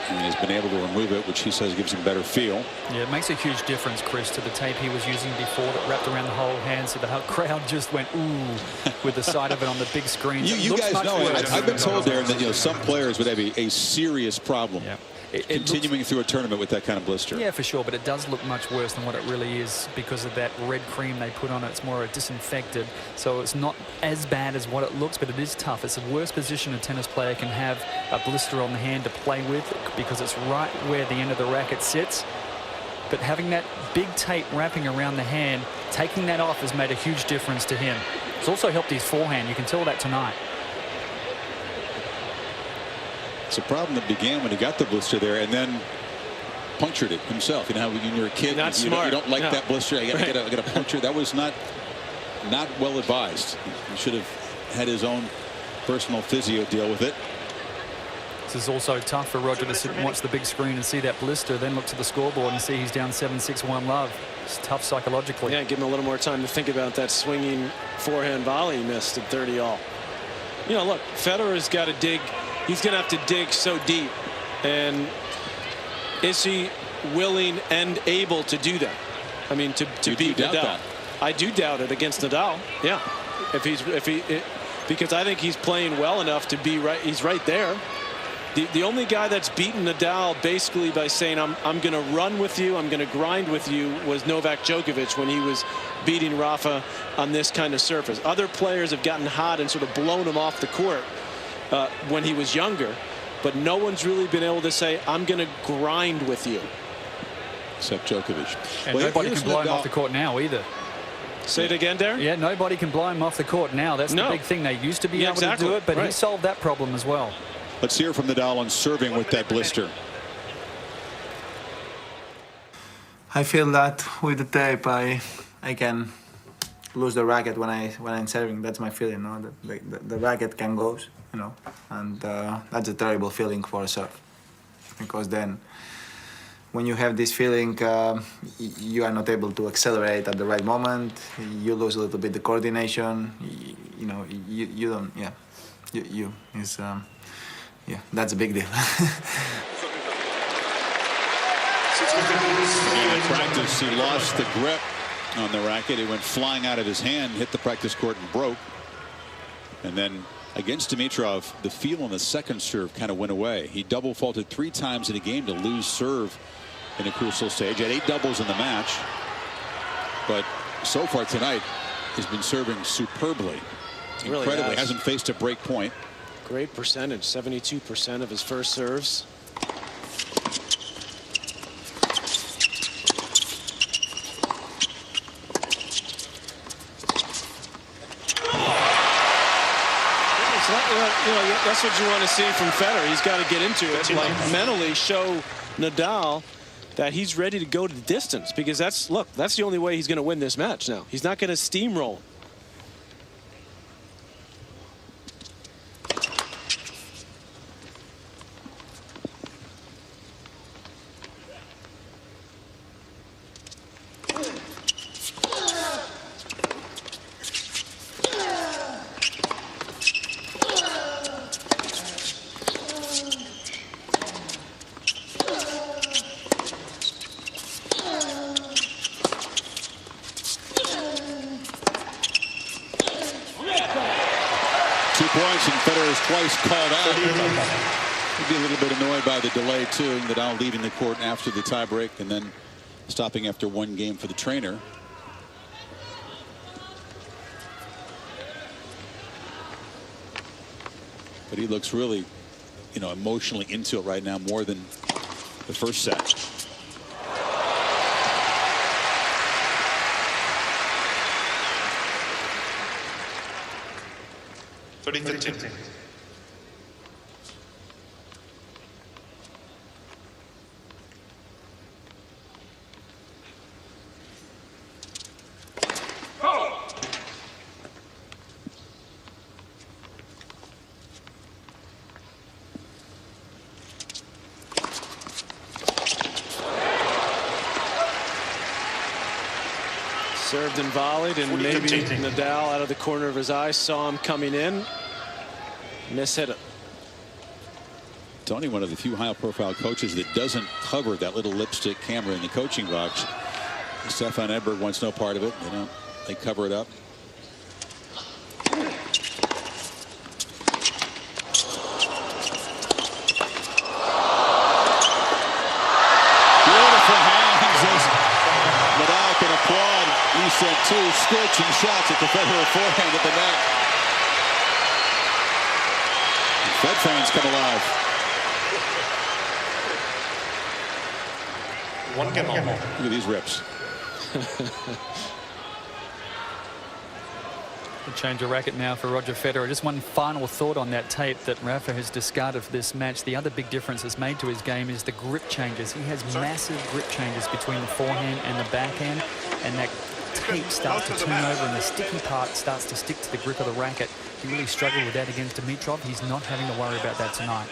Speaker 3: and he's been able to remove it, which he says gives him better feel.
Speaker 5: Yeah, it makes a huge difference, Chris, to the tape he was using before that wrapped around the whole hand, so the whole crowd just went ooh with the sight of it on the big screen.
Speaker 3: You guys know, I've been told, Darren, that some players would have a serious problem.
Speaker 5: Yeah.
Speaker 3: Continuing through a tournament with that kind of blister.
Speaker 5: Yeah, for sure, but it does look much worse than what it really is because of that red cream they put on it. It's more disinfected, so it's not as bad as what it looks, but it is tough. It's the worst position a tennis player can have a blister on the hand to play with because it's right where the end of the racket sits. But having that big tape wrapping around the hand, taking that off has made a huge difference to him. It's also helped his forehand. You can tell that tonight.
Speaker 3: It's a problem that began when he got the blister there and then punctured it himself. You know how when you're a kid, you don't like that blister. I got a puncture. That was not well advised. He should have had his own personal physio deal with it.
Speaker 5: This is also tough for Roger to sit and watch the big screen and see that blister, then look to the scoreboard and see he's down 7-6-1 love. It's tough psychologically.
Speaker 4: Yeah, give him a little more time to think about that swinging forehand volley he missed at 30-all. You know, look, Federer's got to dig. He's going to have to dig so deep. And is he willing and able to do that? I mean, to beat Nadal. That? I do doubt it against Nadal. Yeah. Because I think he's playing well enough to be right. He's right there. The only guy that's beaten Nadal basically by saying I'm going to run with you, I'm going to grind with you, was Novak Djokovic when he was beating Rafa on this kind of surface. Other players have gotten hot and sort of blown him off the court when he was younger, but no one's really been able to say I'm going to grind with you.
Speaker 3: Except Djokovic.
Speaker 5: And nobody can blow him off the court now either.
Speaker 4: Say it again, Darren?
Speaker 5: Yeah, nobody can blow him off the court now. That's the big thing. They used to be able to do it, but he solved that problem as well.
Speaker 3: Let's hear from Nadal on serving with that blister.
Speaker 8: I feel that with the tape, I can lose the racket when I'm serving. That's my feeling. No? The racket can go, and that's a terrible feeling for a serve, because then when you have this feeling, you are not able to accelerate at the right moment. You lose a little bit the coordination. You don't. Yeah, yeah, that's a big deal.
Speaker 3: In practice, he lost the grip on the racket. It went flying out of his hand, hit the practice court and broke. And then against Dimitrov, the feel on the second serve kind of went away. He double faulted 3 times in a game to lose serve in a crucial stage. He had 8 doubles in the match. But so far tonight, he's been serving superbly.
Speaker 4: Really
Speaker 3: incredibly. Hasn't faced a break point.
Speaker 4: Great percentage, 72% of his first serves. That's what you want to see from Federer. He's got to get into it, like mentally show Nadal that he's ready to go to the distance, because that's the only way he's going to win this match now. He's not going to steamroll.
Speaker 3: Twice called out. He'd be a little bit annoyed by the delay too. Nadal leaving the court after the tiebreak and then stopping after 1 game for the trainer. But he looks really, emotionally into it right now, more than the first set. Served and volleyed, and maybe Nadal, out of the corner of his eye, saw him coming in. Mishit it. Tony, one of the few high-profile coaches that doesn't cover that little lipstick camera in the coaching box. Stefan Edberg wants no part of it. They cover it up. Beautiful hands as Nadal can applaud. He sent 2 scorching shots at the Federer forehand at the net. Fed fans come alive.
Speaker 1: One game on.
Speaker 3: Look at these rips.
Speaker 5: A change of racket now for Roger Federer. Just one final thought on that tape that Rafa has discarded for this match. The other big difference that's made to his game is the grip changes. He has massive grip changes between the forehand and the backhand, and that tape starts to turn over and the sticky part starts to stick to the grip of the racket. He really struggled with that against Dimitrov. He's not having to worry about that tonight.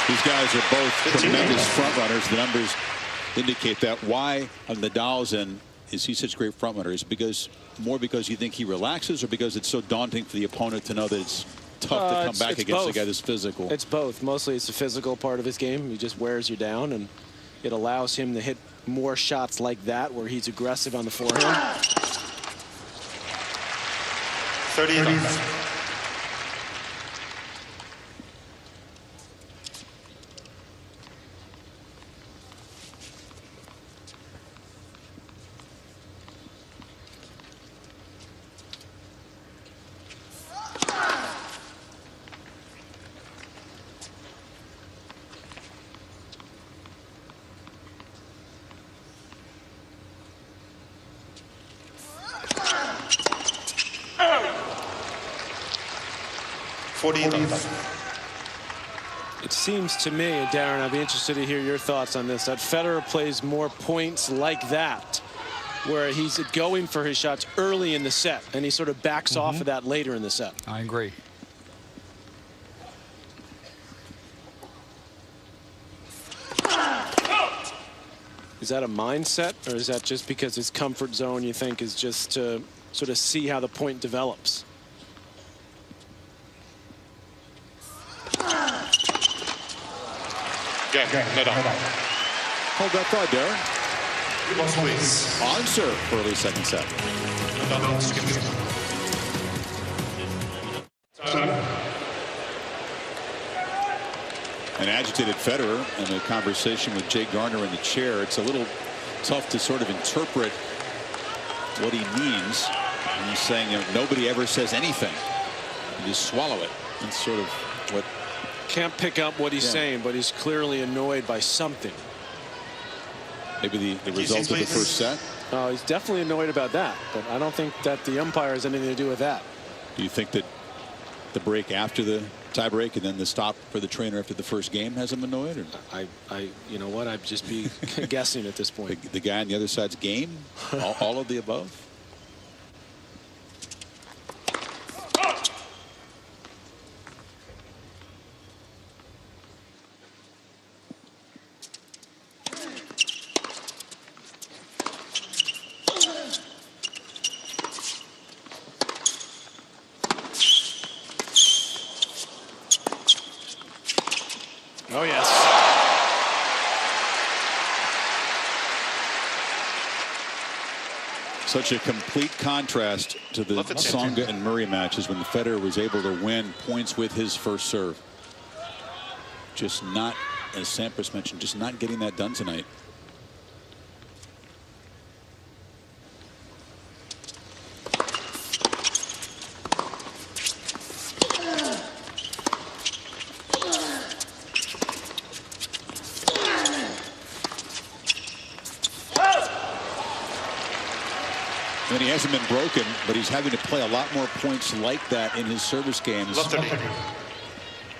Speaker 3: These guys are both tremendous front runners. The numbers indicate that. Why on Nadal's end is he such a great front runner? Is it because you think he relaxes, or because it's so daunting for the opponent to know that it's tough to come back against a guy that's physical?
Speaker 4: It's both. Mostly it's the physical part of his game. He just wears you down, and it allows him to hit more shots like that where he's aggressive on the forehand.
Speaker 1: 38.
Speaker 4: It seems to me, Darren, I'd be interested to hear your thoughts on this, that Federer plays more points like that, where he's going for his shots early in the set, and he sort of backs off of that later in the set.
Speaker 5: I agree.
Speaker 4: Is that a mindset, or is that just because his comfort zone, you think, is just to sort of see how the point develops?
Speaker 1: Game, Nadal.
Speaker 3: Hold that thought, Darren. On serve, early second set. An agitated Federer in a conversation with Jay Garner in the chair. It's a little tough to sort of interpret what he means. And he's saying, nobody ever says anything. You just swallow it. That's sort of what.
Speaker 4: Can't pick up what he's saying, but he's clearly annoyed by something.
Speaker 3: Maybe the result of the first set.
Speaker 4: He's definitely annoyed about that, but I don't think that the umpire has anything to do with that.
Speaker 3: Do you think that the break after the tiebreak and then the stop for the trainer after the first game has him annoyed? Or?
Speaker 4: You know what? I'd just be guessing at this point.
Speaker 3: The guy on the other side's game, all of the above.
Speaker 4: Oh, yes.
Speaker 3: Such a complete contrast to the Tsonga and Murray matches when Federer was able to win points with his first serve. Just not, as Sampras mentioned, just not getting that done tonight. And he hasn't been broken, but he's having to play a lot more points like that in his service games.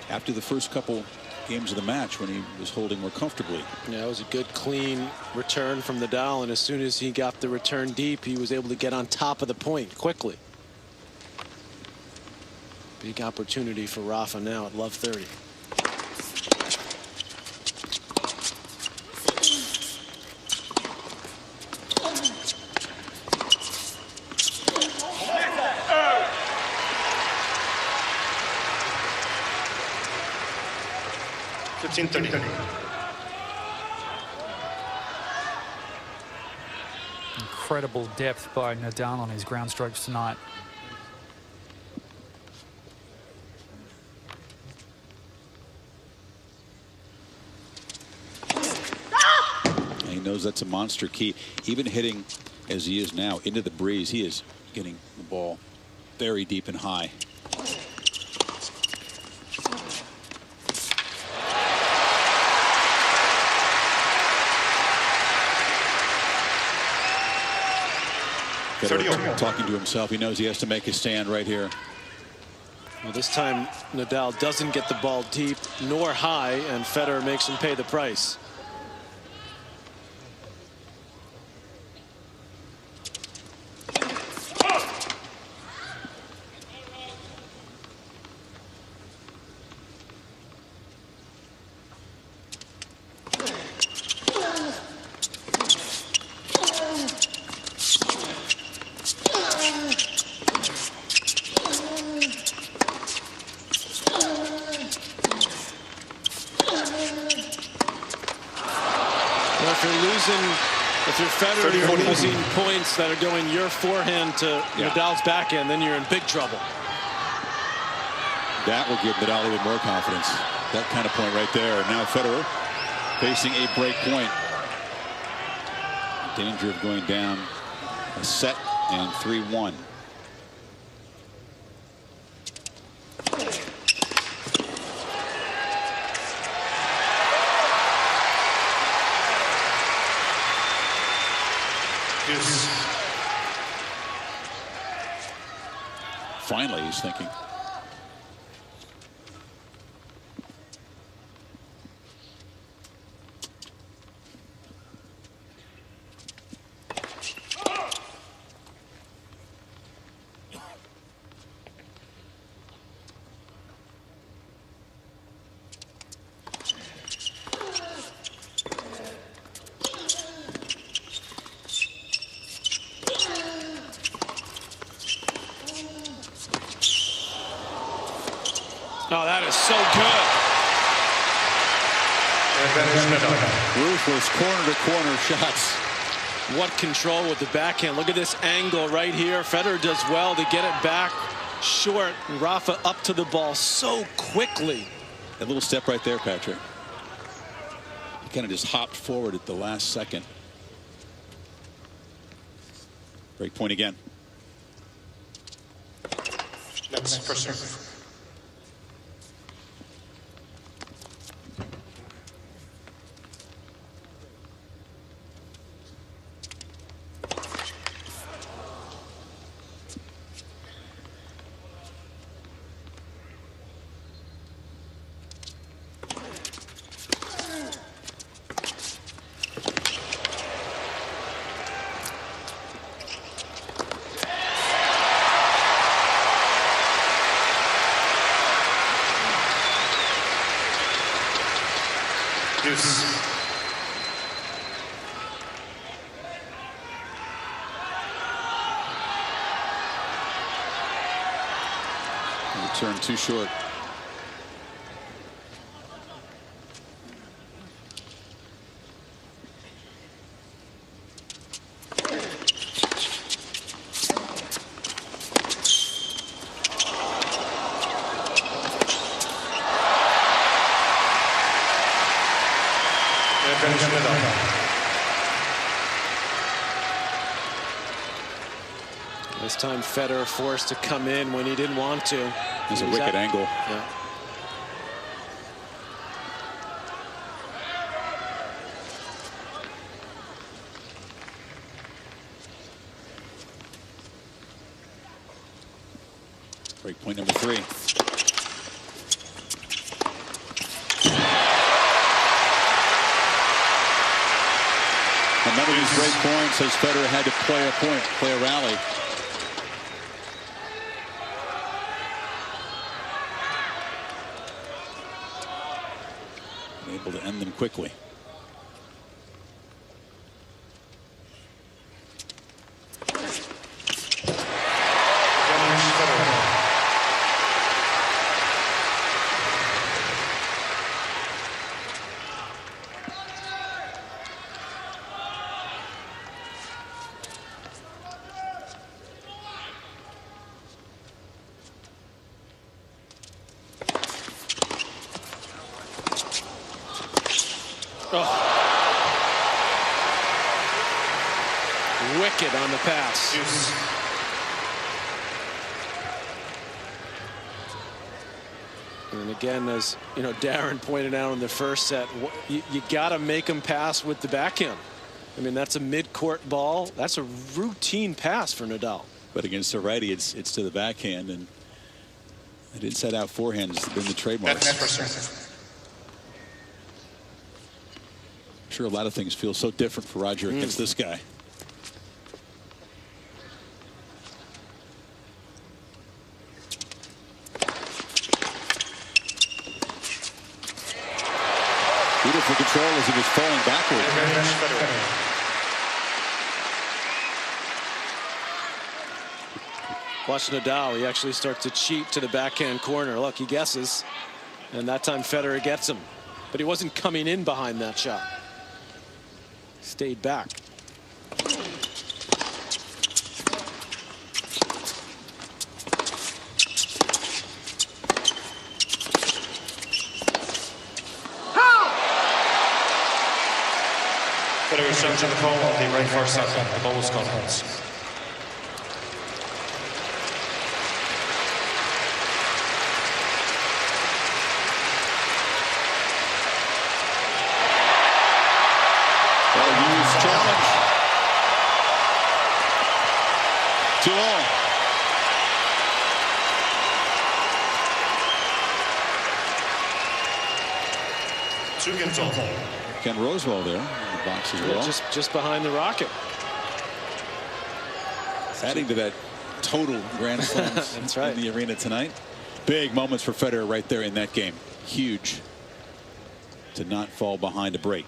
Speaker 3: After the first couple games of the match when he was holding more comfortably.
Speaker 4: Yeah, it was a good, clean return from Nadal, and as soon as he got the return deep, he was able to get on top of the point quickly. Big opportunity for Rafa now at love 30.
Speaker 5: Incredible depth by Nadal on his ground strokes tonight.
Speaker 3: And he knows that's a monster key. Even hitting as he is now into the breeze, he is getting the ball very deep and high. Federer talking to himself. He knows he has to make a stand right here.
Speaker 4: Well, this time Nadal doesn't get the ball deep nor high, and Federer makes him pay the price. If you're Federer, you're losing points that are going your forehand to Nadal's backhand, then you're in big trouble.
Speaker 3: That will give Nadal even more confidence. That kind of point right there. Now Federer facing a break point. Danger of going down a set and 3-1. Finally, he's thinking.
Speaker 4: Oh, that is so good.
Speaker 3: Ruthless corner-to-corner shots.
Speaker 4: What control with the backhand. Look at this angle right here. Federer does well to get it back short. And Rafa up to the ball so quickly.
Speaker 3: That little step right there, Patrick. He kind of just hopped forward at the last second. Break point again.
Speaker 1: Next person.
Speaker 3: Return too short.
Speaker 4: This time Federer forced to come in when he didn't want to.
Speaker 3: It's a wicked angle.
Speaker 4: Yeah.
Speaker 3: Break point number 3. None of these great points as Federer had to play a point, play a rally. Able to end them quickly.
Speaker 4: Wicked on the pass. And again, as you know, Darren pointed out in the first set, you got to make him pass with the backhand. I mean, that's a mid-court ball. That's a routine pass for Nadal.
Speaker 3: But against the righty, it's to the backhand, and that inside-out forehand has been the trademark. I'm sure a lot of things feel so different for Roger against this guy. Beautiful control as he was falling backward.
Speaker 4: Watch Nadal. He actually starts to cheat to the backhand corner. Look, he guesses. And that time Federer gets him. But he wasn't coming in behind that shot. Stayed back.
Speaker 1: Federer returns to the call of the right first set, the Bowls Conference.
Speaker 3: Well-used challenge. 2-all.
Speaker 1: Two games on.
Speaker 3: Ken Rosewell there in the box as well.
Speaker 4: Just behind the rocket.
Speaker 3: Adding to that total Grand Slams
Speaker 4: That's right.
Speaker 3: in the arena tonight. Big moments for Federer right there in that game. Huge to not fall behind a break.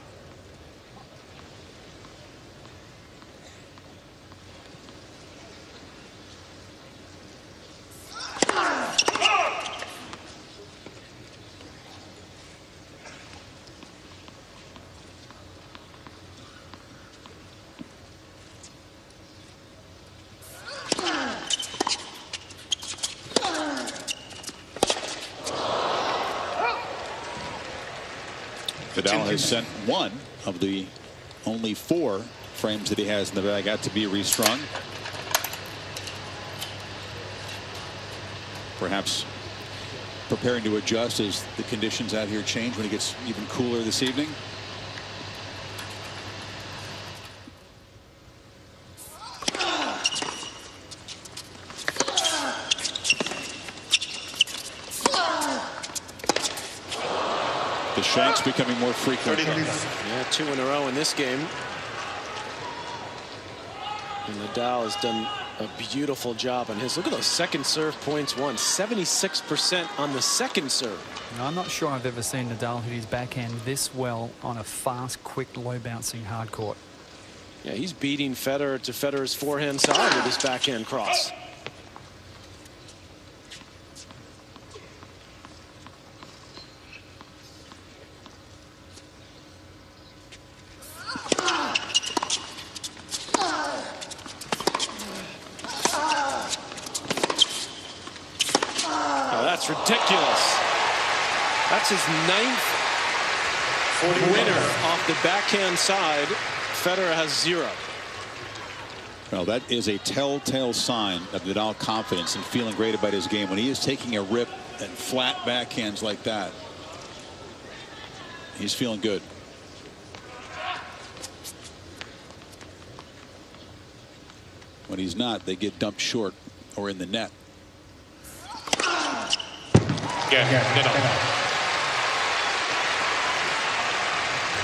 Speaker 3: Nadal has sent one of the only 4 frames that he has in the bag out to be restrung. Perhaps preparing to adjust as the conditions out here change when it gets even cooler this evening. The shanks becoming more frequent.
Speaker 4: Yeah, 2 in a row in this game. And Nadal has done a beautiful job on his. Look at those second serve points won. 76% on the second serve.
Speaker 5: Now, I'm not sure I've ever seen Nadal hit his backhand this well on a fast, quick, low-bouncing hard court.
Speaker 4: Yeah, he's beating Federer to Federer's forehand side with his backhand cross. That's ridiculous. That's his 9th winner off the backhand side. Federer has 0.
Speaker 3: Well, that is a telltale sign of Nadal confidence and feeling great about his game when he is taking a rip and flat backhands like that. He's feeling good. When he's not, they get dumped short or in the net.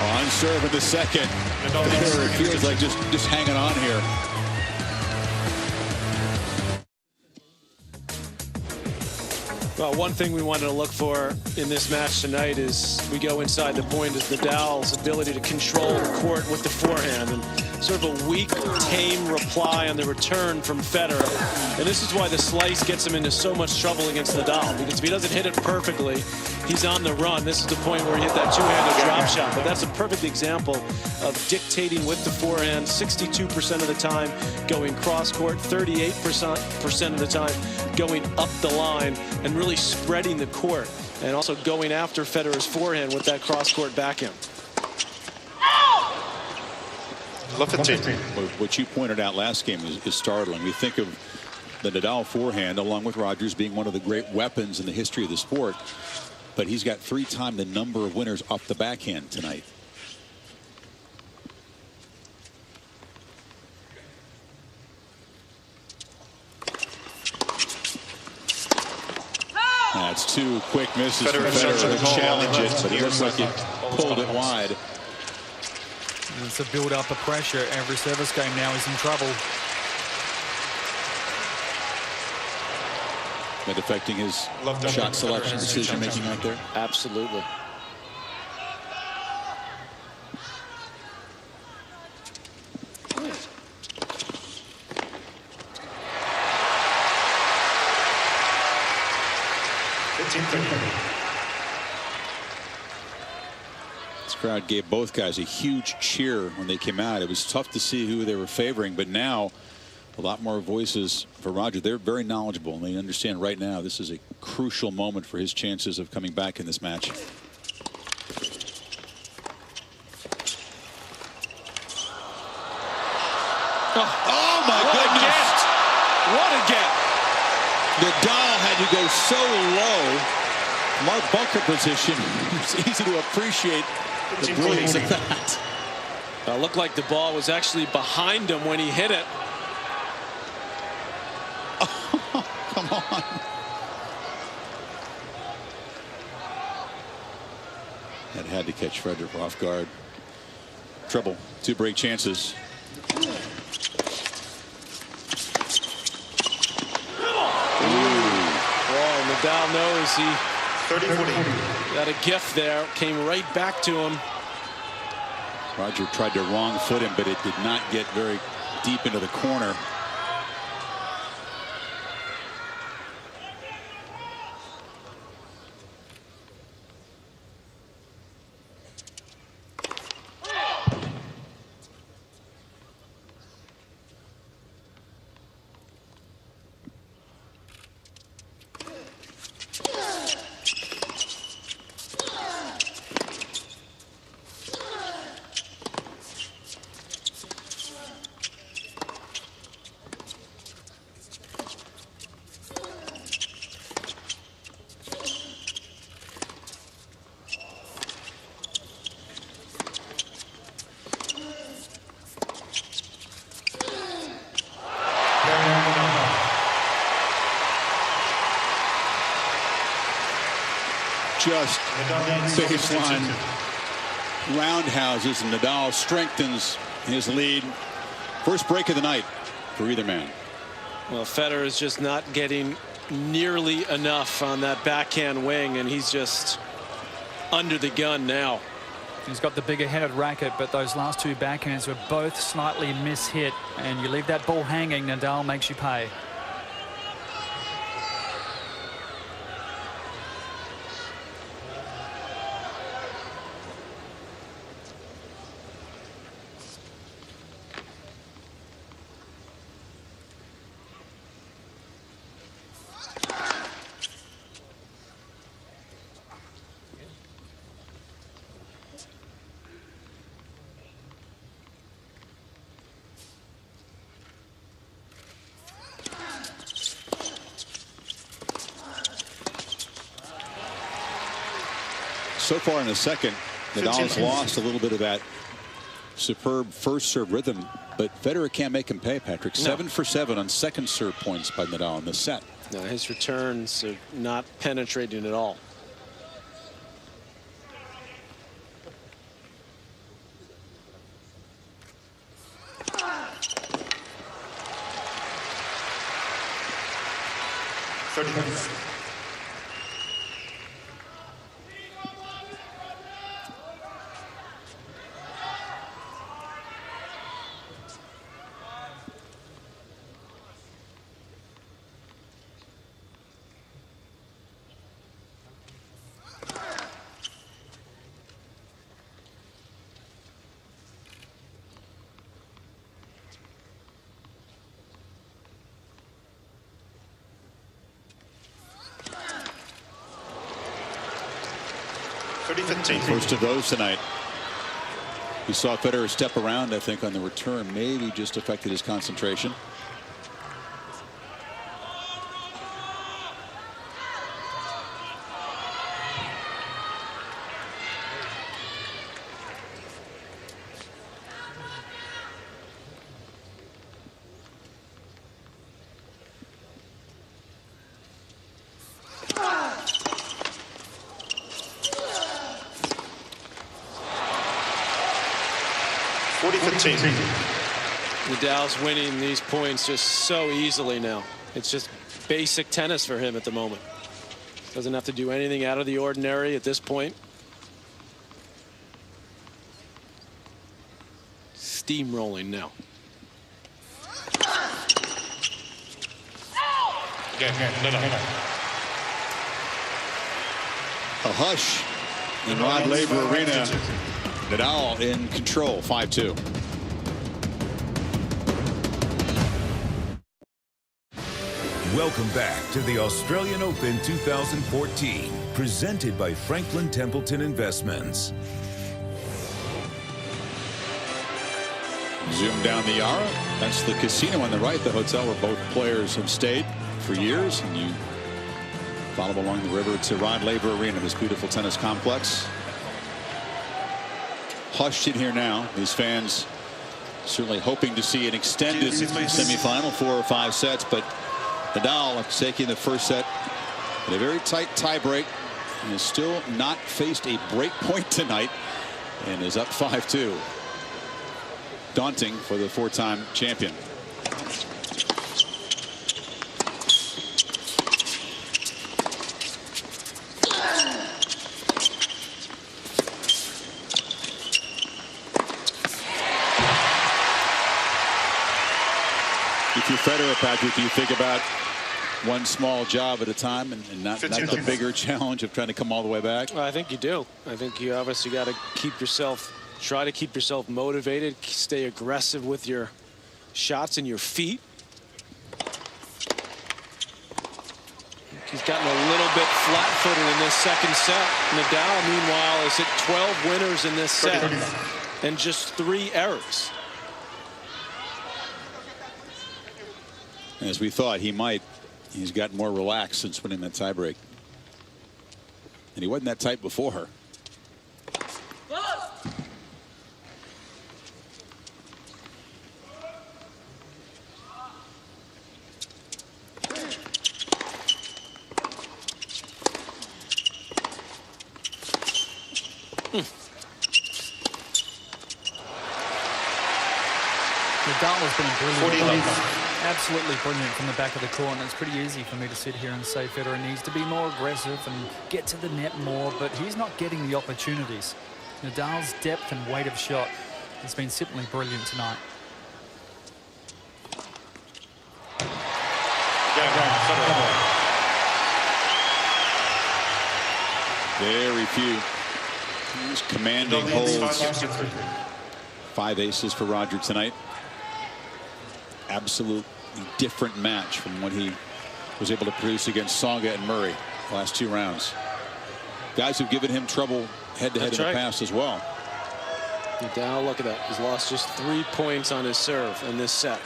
Speaker 3: On serve in the second. It feels like just hanging on here.
Speaker 4: Well, one thing we wanted to look for in this match tonight is we go inside the point is Nadal's ability to control the court with the forehand, and sort of a weak, tame reply on the return from Federer. And this is why the slice gets him into so much trouble against Nadal, because if he doesn't hit it perfectly, he's on the run. This is the point where he hit that two-handed drop shot. But that's a perfect example of dictating with the forehand, 62% of the time going cross-court, 38% of the time going up the line, and really spreading the court, and also going after Federer's forehand with that cross-court backhand.
Speaker 3: What you pointed out last game is startling. We think of the Nadal forehand, along with Rogers, being one of the great weapons in the history of the sport. But he's got 3 times the number of winners off the backhand tonight. That's 2 quick misses from Federer to challenge it, but he looks like he pulled it wide.
Speaker 5: It's a build-up of pressure. Every service game now is in trouble.
Speaker 3: That affecting his shot selection, decision making right there?
Speaker 4: Absolutely.
Speaker 3: This crowd gave both guys a huge cheer when they came out. It was tough to see who they were favoring, but now a lot more voices for Roger. They're very knowledgeable, and they understand right now this is a crucial moment for his chances of coming back in this match. Oh my goodness!
Speaker 4: What a get!
Speaker 3: Nadal had to go so low from our bunker position. It's easy to appreciate the brilliance of that.
Speaker 4: It looked like the ball was actually behind him when he hit it.
Speaker 3: Oh, come on. That had to catch Federer off guard. Treble, 2 break chances.
Speaker 4: Nadal knows he got a gift there. Came right back to him.
Speaker 3: Roger tried to wrong foot him, but it did not get very deep into the corner. Just baseline roundhouses, and Nadal strengthens his lead. First break of the night for either man.
Speaker 4: Well, Federer is just not getting nearly enough on that backhand wing, and he's just under the gun now.
Speaker 5: He's got the bigger headed racket, but those last 2 backhands were both slightly mishit, and you leave that ball hanging, Nadal makes you pay.
Speaker 3: So far in the second, Nadal's lost a little bit of that superb first serve rhythm, but Federer can't make him pay, Patrick. 7 for 7 on second serve points by Nadal in the set.
Speaker 4: No, his returns are not penetrating at all.
Speaker 3: First of those tonight. We saw Federer step around, I think, on the return. Maybe just affected his concentration.
Speaker 4: Nadal's winning these points just so easily now. It's just basic tennis for him at the moment. Doesn't have to do anything out of the ordinary at this point. Steamrolling now.
Speaker 3: A hush in Rod Laver Arena. Nadal in control, 5-2.
Speaker 2: Welcome back to the Australian Open 2014, presented by Franklin Templeton Investments.
Speaker 3: Zoom down the Yara. That's the casino on the right, the hotel where both players have stayed for years. And you follow along the river to Rod Laver Arena, this beautiful tennis complex. Hushed in here now. These fans certainly hoping to see an extended semifinal, 4 or 5 sets, but Nadal taking the first set in a very tight tiebreak and has still not faced a break point tonight and is up 5-2. Daunting for the 4-time champion. If you're Federer, Patrick, do you think about one small job at a time and not the bigger challenge of trying to come all the way back?
Speaker 4: Well, I think you do. I think you obviously got to try to keep yourself motivated, stay aggressive with your shots and your feet. He's gotten a little bit flat-footed in this second set. Nadal, meanwhile, is at 12 winners in this set and just 3 errors.
Speaker 3: As we thought he might, he's gotten more relaxed since winning that tiebreak. And he wasn't that tight before.
Speaker 5: Nadal has been brilliant. Absolutely brilliant from the back of the court, and it's pretty easy for me to sit here and say Federer needs to be more aggressive and get to the net more, but he's not getting the opportunities. Nadal's depth and weight of shot has been simply brilliant tonight.
Speaker 3: Very few. He's commanding holds. 5 aces for Roger tonight. Absolutely different match from what he was able to produce against Tsonga and Murray last 2 rounds. Guys who've given him trouble head-to-head in the past as well.
Speaker 4: Nadal, look at that. He's lost just 3 points on his serve in this set.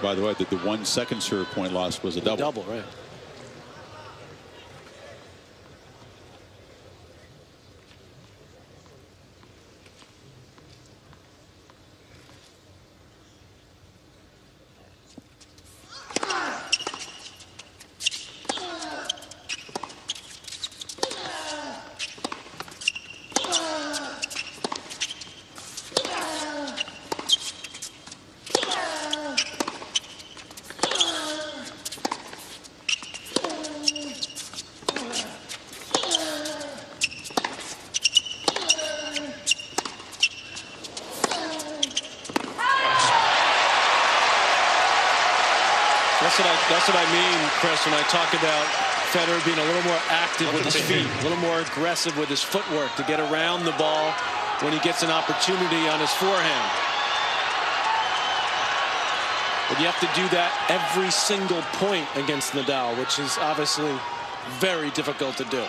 Speaker 3: By the way, the 1 second serve point loss was a double.
Speaker 4: Double, right. That's what I mean, Chris, when I talk about Federer being a little more active with his feet, a little more aggressive with his footwork to get around the ball when he gets an opportunity on his forehand. But you have to do that every single point against Nadal, which is obviously very difficult to do.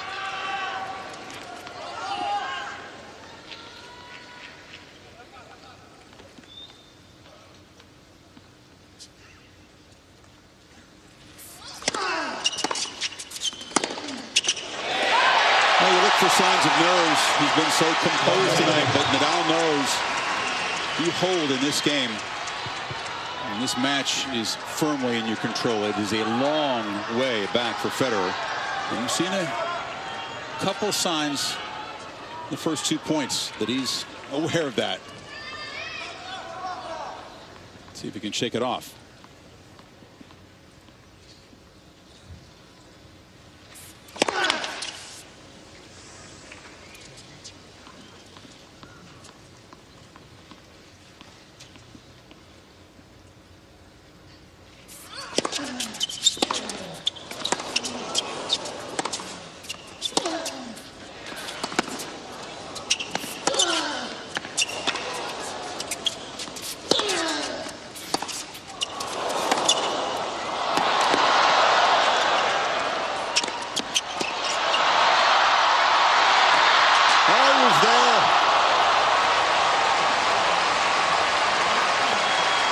Speaker 3: Well, you look for signs of nerves. He's been so composed tonight, but Nadal knows you hold in this game. And this match is firmly in your control. It is a long way back for Federer. And you've seen a couple signs the first 2 points that he's aware of that. See if he can shake it off.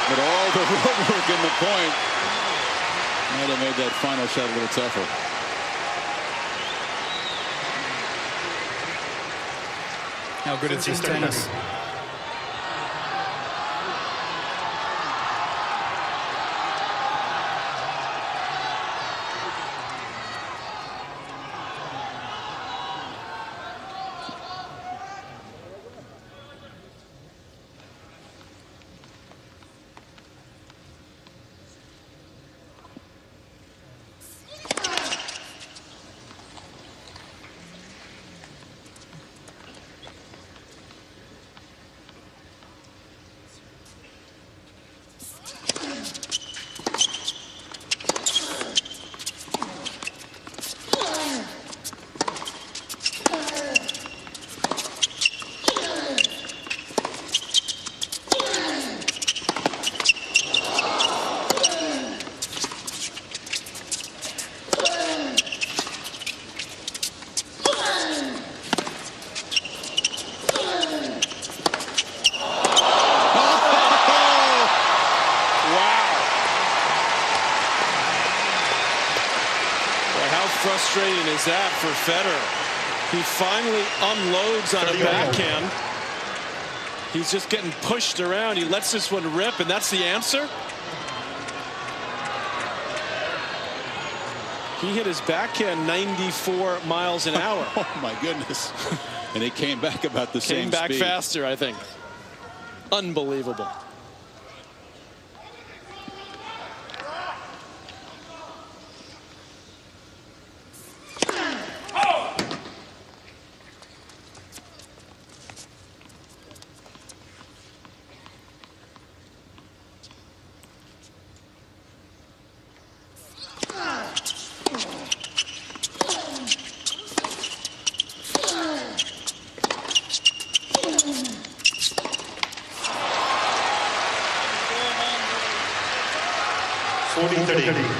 Speaker 3: But all the road work in the point might have made that final shot a little tougher.
Speaker 5: How good is his tennis?
Speaker 4: Frustrating is that for Federer? He finally unloads on a backhand. He's just getting pushed around. He lets this one rip, and that's the answer. He hit his backhand 94 miles an hour.
Speaker 3: Oh my goodness. And it came back about the same speed.
Speaker 4: Came back faster, I think. Unbelievable.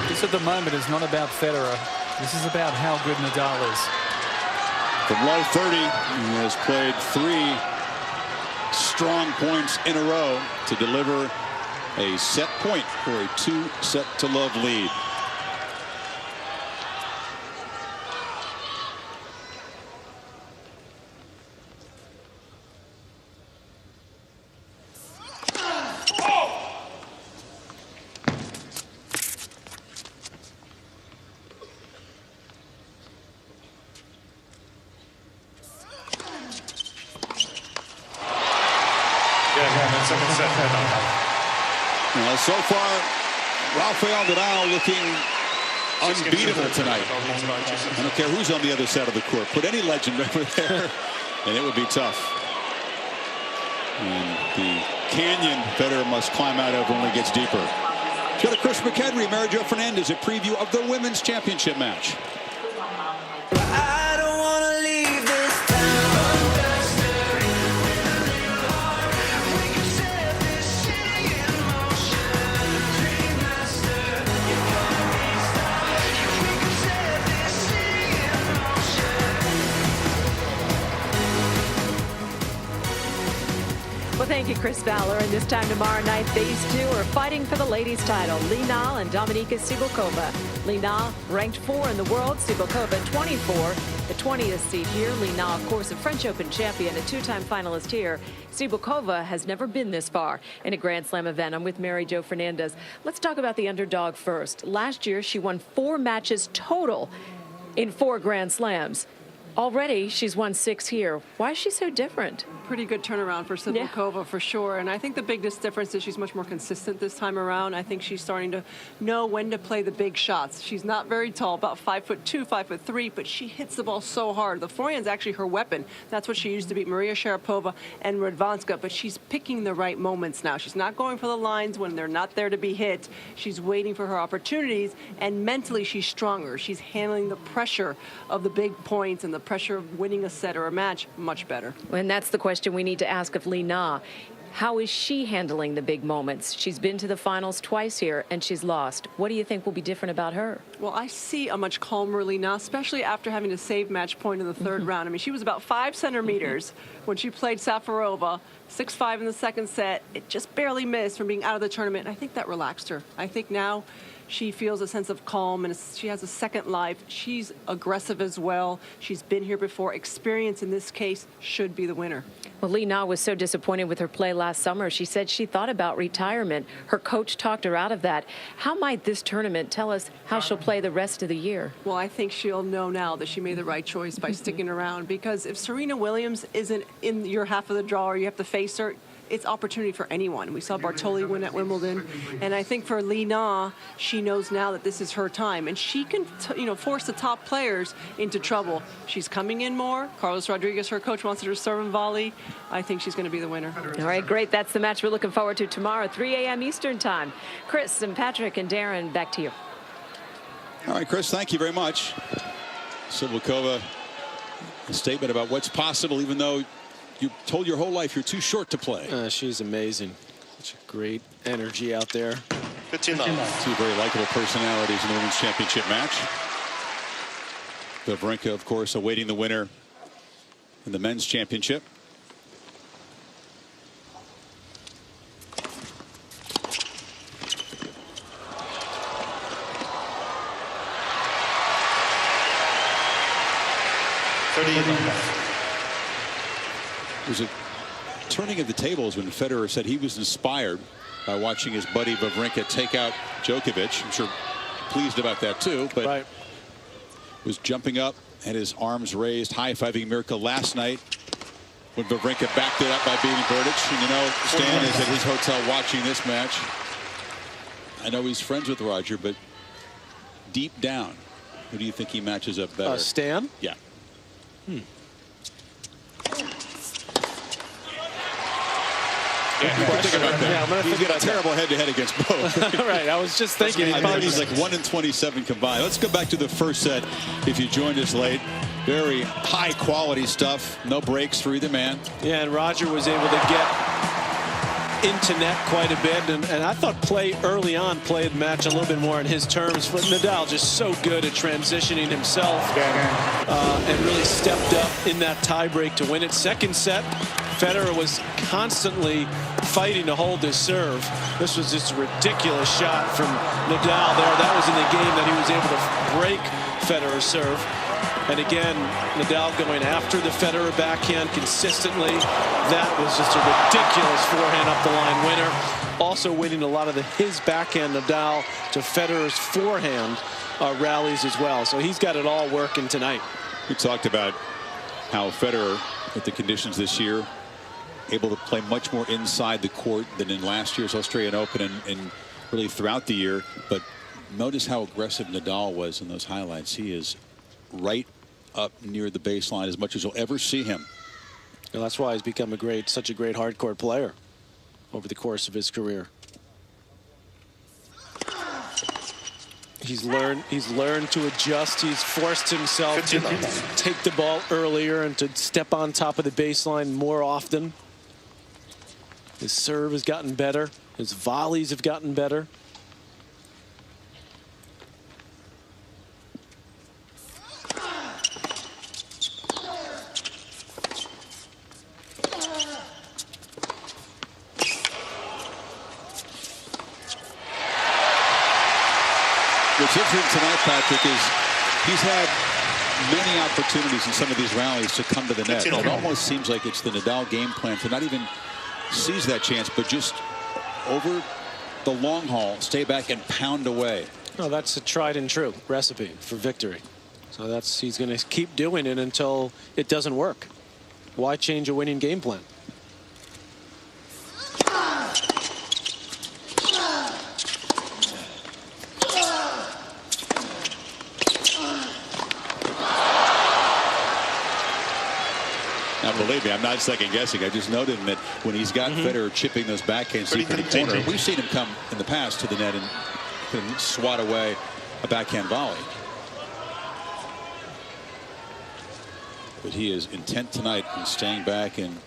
Speaker 5: This at the moment is not about Federer. This is about how good Nadal is.
Speaker 3: From low 30, he has played 3 strong points in a row to deliver a set point for a 2-set-to-love lead. Well, so far, Rafael Nadal looking unbeatable tonight. I don't care who's on the other side of the court. Put any legend over there, and it would be tough. And the canyon Federer must climb out of only gets deeper. Let's go to Chris McHenry, Mary Jo Fernandez, a preview of the women's championship match.
Speaker 9: I don't want to leave this town. We can set this city in motion. Dream master, you got me started. We can set this city in motion.
Speaker 10: Well, thank you, Chris Fowler. And this time tomorrow night, these two are fighting for the ladies' title. Li Na and Dominika Cibulkova. Li Na ranked 4 in the world. Cibulkova 24, the 20th seed here. Li Na, of course, a French Open champion, a 2-time finalist here. Cibulkova has never been this far in a Grand Slam event. I'm with Mary Jo Fernandez. Let's talk about the underdog first. Last year, she won 4 matches total in 4 Grand Slams. Already, she's won 6 here. Why is she so different?
Speaker 11: Pretty good turnaround for Cibulkova, for sure. And I think the biggest difference is she's much more consistent this time around. I think she's starting to know when to play the big shots. She's not very tall, about 5'2", 5'3", but she hits the ball so hard. The forehand's actually her weapon. That's what she used to beat Maria Sharapova and Radwanska, but she's picking the right moments now. She's not going for the lines when they're not there to be hit. She's waiting for her opportunities, and mentally she's stronger. She's handling the pressure of the big points and the pressure of winning a set or a match much better.
Speaker 10: And that's the question we need to ask of Li Na. How is she handling the big moments? She's been to the finals twice here, and she's lost. What do you think will be different about her?
Speaker 11: Well, I see a much calmer Li Na, especially after having to save match point in the third round. I mean, she was about 5 centimeters when she played Safarova, 6-5 in the second set. It just barely missed from being out of the tournament. And I think that relaxed her. I think now she feels a sense of calm, and she has a second life. She's aggressive as well. She's been here before. Experience in this case should be the winner.
Speaker 10: Well, Li Na was so disappointed with her play last summer. She said she thought about retirement. Her coach talked her out of that. How might this tournament tell us how she'll play the rest of the year?
Speaker 11: Well, I think she'll know now that she made the right choice by sticking around, because if Serena Williams isn't in your half of the draw or you have to face her, it's opportunity for anyone. We saw Bartoli win at Wimbledon, and I think for Li Na, she knows now that this is her time, and she can, force the top players into trouble. She's coming in more. Carlos Rodriguez, her coach, wants her to serve and volley. I think she's going to be the winner.
Speaker 10: All right, great. That's the match we're looking forward to tomorrow, 3 a.m. Eastern Time. Chris and Patrick and Darren, back to you.
Speaker 3: All right, Chris, thank you very much. Cibulkova, a statement about what's possible, even though you told your whole life you're too short to play.
Speaker 4: She's amazing. Such a great energy out there.
Speaker 1: 15 love.
Speaker 3: 2 very likable personalities in the women's championship match. Wawrinka, of course, awaiting the winner in the men's championship. There's a turning of the tables when Federer said he was inspired by watching his buddy Wawrinka take out Djokovic. I'm sure pleased about that too, but was jumping up, had his arms raised, high-fiving Mirka last night when Wawrinka backed it up by beating Berdych. And Stan is at his hotel watching this match. I know he's friends with Roger, but deep down, who do you think he matches up better?
Speaker 4: Stan?
Speaker 3: Yeah.
Speaker 4: Yeah, I'm gonna
Speaker 3: he's got a terrible head-to-head against both.
Speaker 4: Right, I was just thinking.
Speaker 3: I think he's like 1-27 combined. Let's go back to the first set. If you joined us late, very high-quality stuff. No breaks for either man.
Speaker 4: Yeah, and Roger was able to get into net quite a bit, and I thought play early on played the match a little bit more on his terms. But Nadal just so good at transitioning himself and really stepped up in that tiebreak to win it. Second set, Federer was constantly fighting to hold his serve. This was just a ridiculous shot from Nadal there. That was in the game that he was able to break Federer's serve. And again, Nadal going after the Federer backhand consistently. That was just a ridiculous forehand up the line winner. Also winning a lot of his backhand, Nadal, to Federer's forehand rallies as well. So he's got it all working tonight.
Speaker 3: We talked about how Federer, with the conditions this year, able to play much more inside the court than in last year's Australian Open and really throughout the year. But notice how aggressive Nadal was in those highlights. He is right up near the baseline as much as you'll ever see him.
Speaker 4: And that's why he's become such a great hardcourt player over the course of his career. He's learned to adjust. He's forced himself to take the ball earlier and to step on top of the baseline more often. His serve has gotten better. His volleys have gotten better.
Speaker 3: What's different tonight, Patrick, is he's had many opportunities in some of these rallies to come to the net. It almost seems like it's the Nadal game plan to not even seize that chance, but just over the long haul, stay back and pound away.
Speaker 4: No, that's a tried and true recipe for victory. So he's going to keep doing it until it doesn't work. Why change a winning game plan?
Speaker 3: Now, believe me, I'm not second guessing. I just noted that when he's got Federer chipping those backhands deep in the corner, we've seen him come in the past to the net and can swat away a backhand volley. But he is intent tonight in staying back and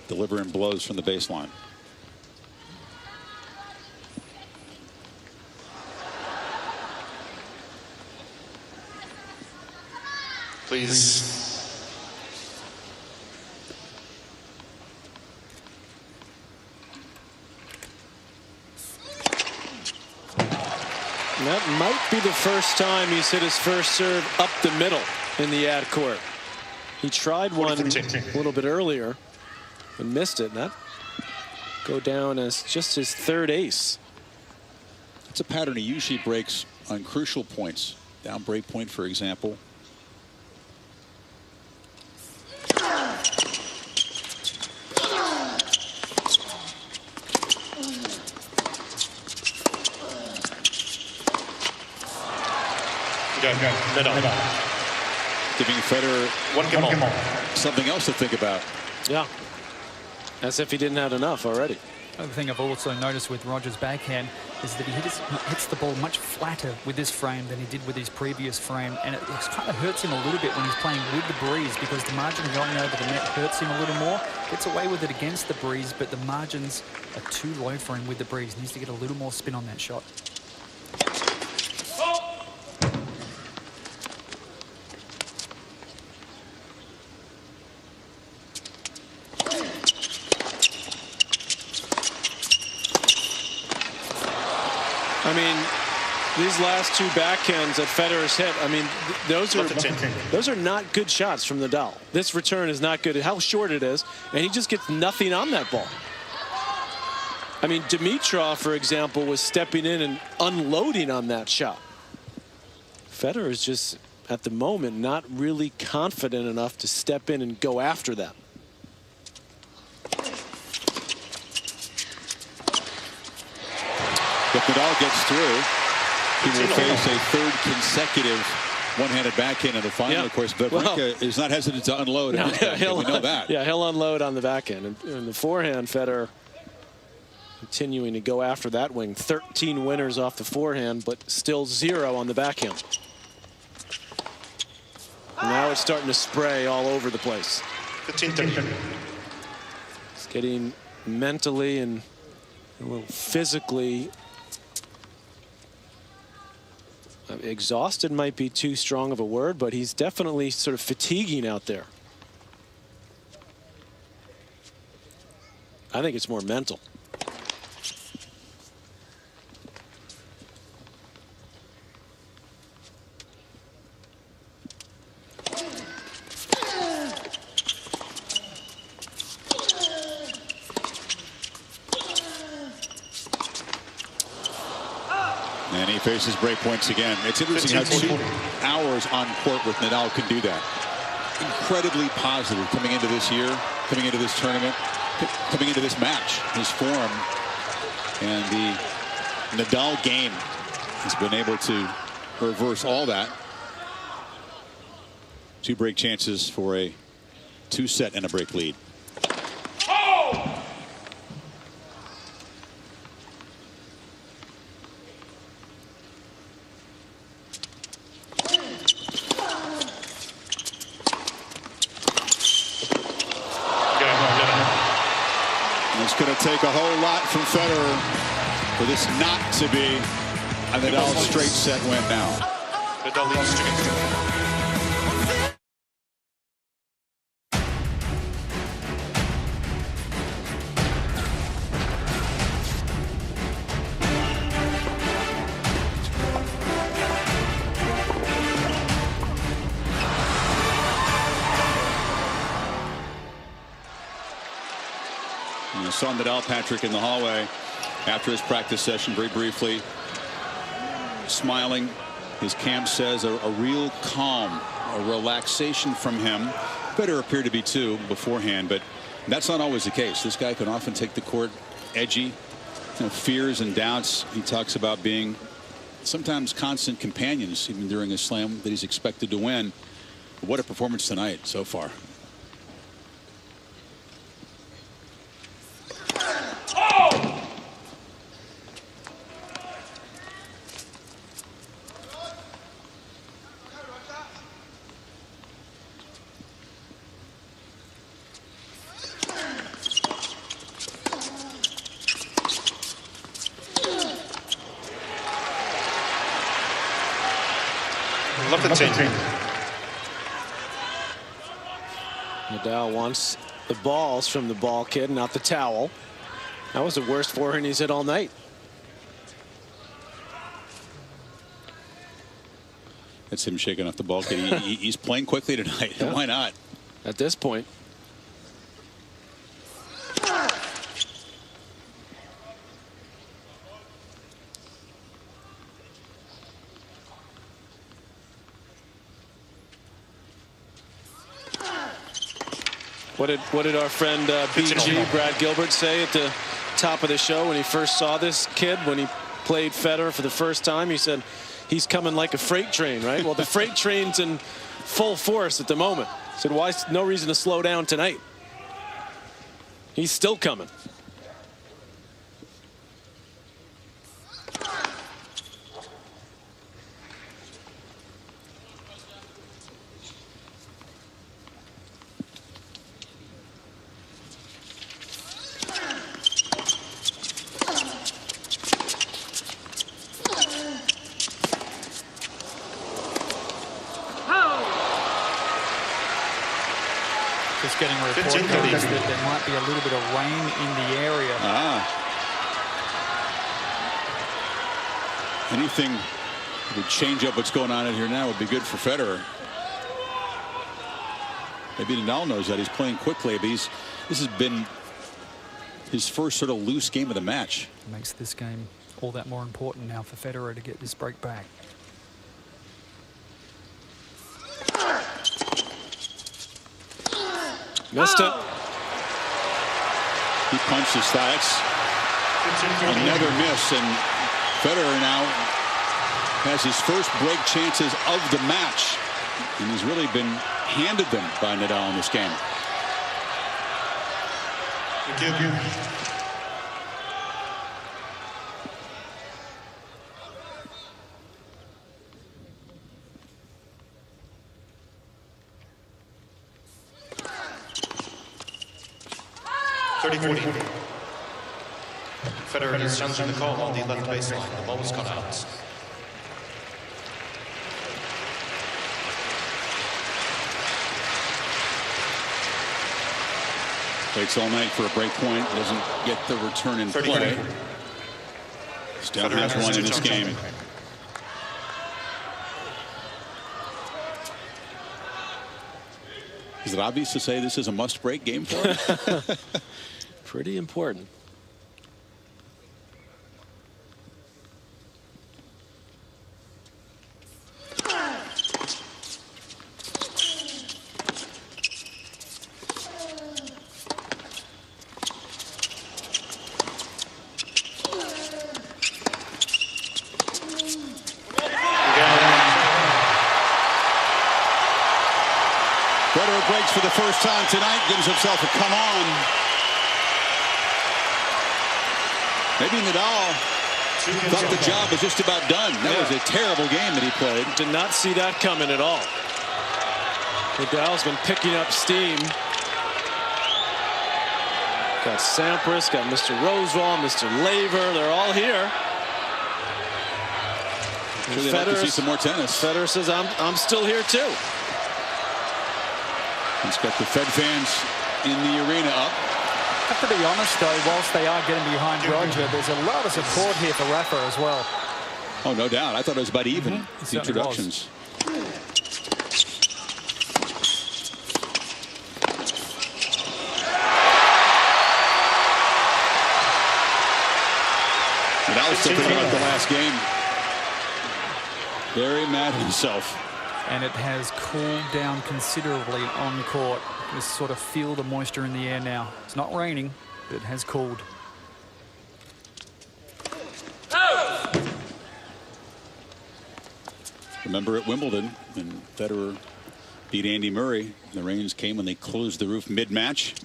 Speaker 3: delivering blows from the baseline.
Speaker 1: Please.
Speaker 4: And that might be the first time he's hit his first serve up the middle in the ad court. He tried one a little bit earlier and missed it. And that go down as just his third ace.
Speaker 3: It's a pattern he usually breaks on crucial points. Down break point, for example.
Speaker 1: Nadal.
Speaker 3: Giving Federer
Speaker 1: One game on.
Speaker 3: something else to think about.
Speaker 4: Yeah. As if he didn't have enough already.
Speaker 5: Another thing I've also noticed with Roger's backhand is that he hits the ball much flatter with this frame than he did with his previous frame, and it kind of hurts him a little bit when he's playing with the breeze, because the margin going over the net hurts him a little more. Gets away with it against the breeze, but the margins are too low for him with the breeze. Needs to get a little more spin on that shot.
Speaker 4: I mean, these last two backhands that Federer's hit, I mean, those are not good shots from Nadal. This return is not good. How short it is, and he just gets nothing on that ball. I mean, Dimitrov, for example, was stepping in and unloading on that shot. Federer is just, at the moment, not really confident enough to step in and go after that.
Speaker 3: If Nadal gets through, he will face a third consecutive one-handed backhand in the final.
Speaker 4: Yeah.
Speaker 3: Of course, but is not hesitant to unload.
Speaker 4: No,
Speaker 3: we know that.
Speaker 4: Yeah, he'll unload on the backhand. And the forehand, Federer continuing to go after that wing. 13 winners off the forehand, but still 0 on the backhand. And now it's starting to spray all over the place. It's getting mentally and a little physically exhausted might be too strong of a word, but he's definitely sort of fatiguing out there. I think it's more mental.
Speaker 3: And he faces break points again. It's interesting how 2 hours on court with Nadal can do that. Incredibly positive coming into this year, coming into this tournament, coming into this match. His form and the Nadal game has been able to reverse all that. 2 break chances for a 2-set and a break lead. It's going to take a whole lot from Federer for this not to be a Nadal straight set win now.
Speaker 1: Nadal leads 2-2.
Speaker 3: You saw Nadal, Patrick, in the hallway after his practice session very briefly, smiling. His camp says a real calm, a relaxation from him. Federer appeared to be too beforehand, but that's not always the case. This guy can often take the court edgy, fears and doubts. He talks about being sometimes constant companions even during a slam that he's expected to win. But what a performance tonight so far.
Speaker 1: Love the team.
Speaker 4: Nadal wants the balls from the ball kid, not the towel. That was the worst forehand he's hit all night.
Speaker 3: That's him shaking off the ball kid. He's playing quickly tonight. Yeah. Why not?
Speaker 4: At this point. What did our friend BG, Brad Gilbert, say at the top of the show when he first saw this kid, when he played Federer for the first time? He said he's coming like a freight train, right? Well, the freight train's in full force at the moment. He said, why? No reason to slow down tonight. He's still coming.
Speaker 5: Just getting a report that there might be a little bit of rain in the area.
Speaker 3: Anything that would change up what's going on in here now would be good for Federer. Maybe Nadal knows that. He's playing quickly, but this has been his first sort of loose game of the match.
Speaker 5: It makes this game all that more important now for Federer to get this break back.
Speaker 4: Missed it.
Speaker 3: He punched his thigh. That's another miss, and Federer now has his first break chances of the match, and he's really been handed them by Nadal in this game.
Speaker 1: Thank you. 30-40. Federer is challenging the call on the left baseline. The ball was cut out.
Speaker 3: Waits all night for a break point. Doesn't get the return in play. Still has one in this game. Is it obvious to say this is a must-break game for him?
Speaker 4: Pretty important.
Speaker 3: Federer breaks for the first time tonight, gives himself a come on. Maybe Nadal thought the job was just about done. That was a terrible game that he played.
Speaker 4: Did not see that coming at all. Nadal's been picking up steam. Got Sampras, got Mr. Rosewall, Mr. Laver. They're all here.
Speaker 3: Really like to see some more tennis.
Speaker 4: Federer says, I'm still here too.
Speaker 3: He's got the Fed fans in the arena up.
Speaker 5: I have to be honest, though, whilst they are getting behind Roger, there's a lot of support here for Rafa as well.
Speaker 3: Oh, no doubt. I thought it was about even. The introductions. Nadal was still thinking about the last game. Very mad at himself.
Speaker 5: And it has cooled down considerably on court. You sort of feel the moisture in the air now. It's not raining, but it has cooled.
Speaker 3: Remember at Wimbledon, when Federer beat Andy Murray, the rains came when they closed the roof mid-match.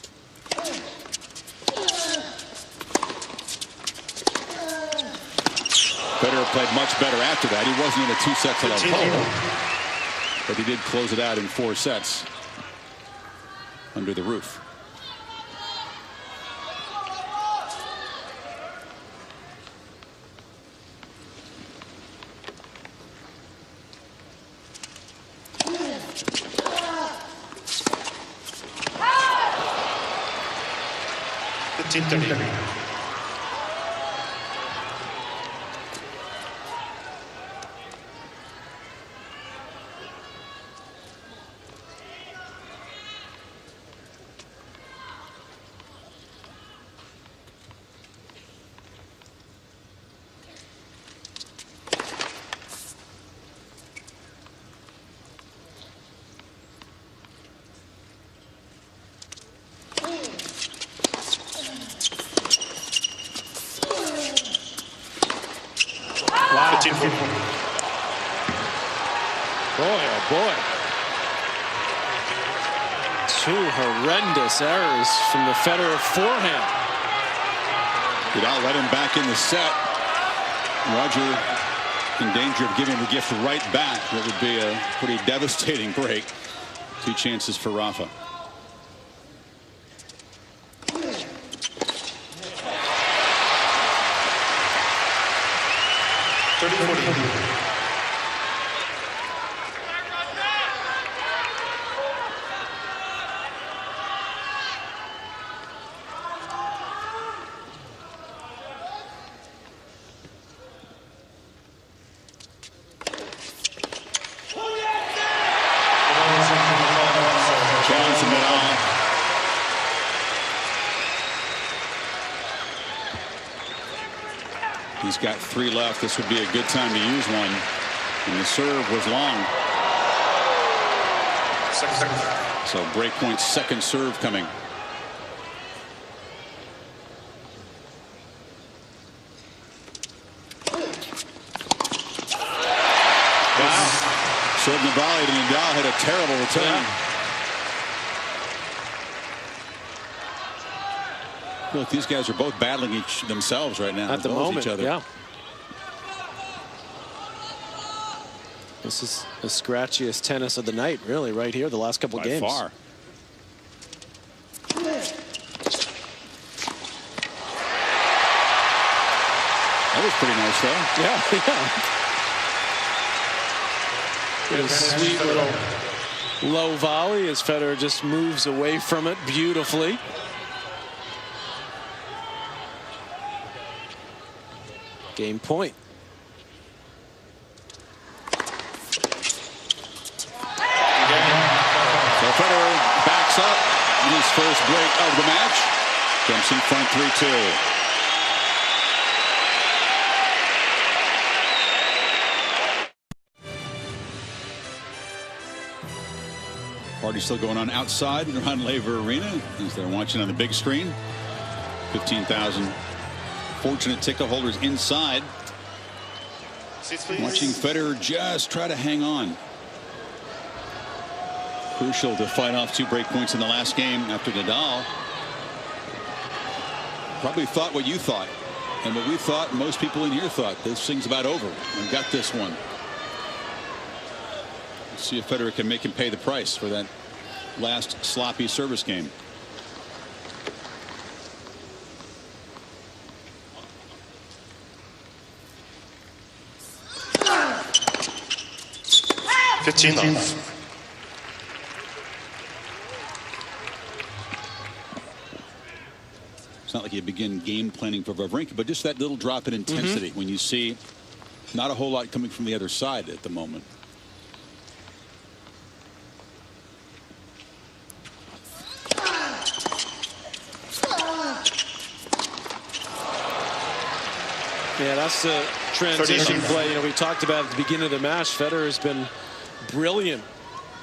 Speaker 3: Federer played much better after that. He wasn't in a 2-set to love, but he did close it out in 4 sets under the roof.
Speaker 4: Boy, oh boy. 2 horrendous errors from the Federer forehand.
Speaker 3: Nadal let him back in the set. Roger in danger of giving the gift right back. That would be a pretty devastating break. 2 chances for Rafa. He's got 3 left. This would be a good time to use one. And the serve was long. So break point, second serve coming. Wow. Serve the volley to Nadal, had a terrible return. Look, these guys are both battling themselves right now.
Speaker 4: At the moment,
Speaker 3: each other.
Speaker 4: yeah. This is the scratchiest tennis of the night, really, right here, the last couple games.
Speaker 3: By far. That was pretty nice, though.
Speaker 4: Yeah, yeah. A sweet little low volley as Federer just moves away from it beautifully. Game point.
Speaker 3: So Federer backs up in his first break of the match. Jumps in front 3-2. Party still going on outside around Laver Arena as they're watching on the big screen. 15,000 fortunate ticket holders inside. Watching Federer just try to hang on. Crucial to fight off 2 break points in the last game after Nadal probably thought what you thought and what we thought, most people in here thought. This thing's about over. We've got this one. Let's see if Federer can make him pay the price for that last sloppy service game.
Speaker 1: 15 love.
Speaker 3: It's not like you begin game planning for Wawrinka, but just that little drop in intensity when you see not a whole lot coming from the other side at the moment.
Speaker 4: Yeah, that's the transition play. You know, we talked about at the beginning of the match. Federer has been brilliant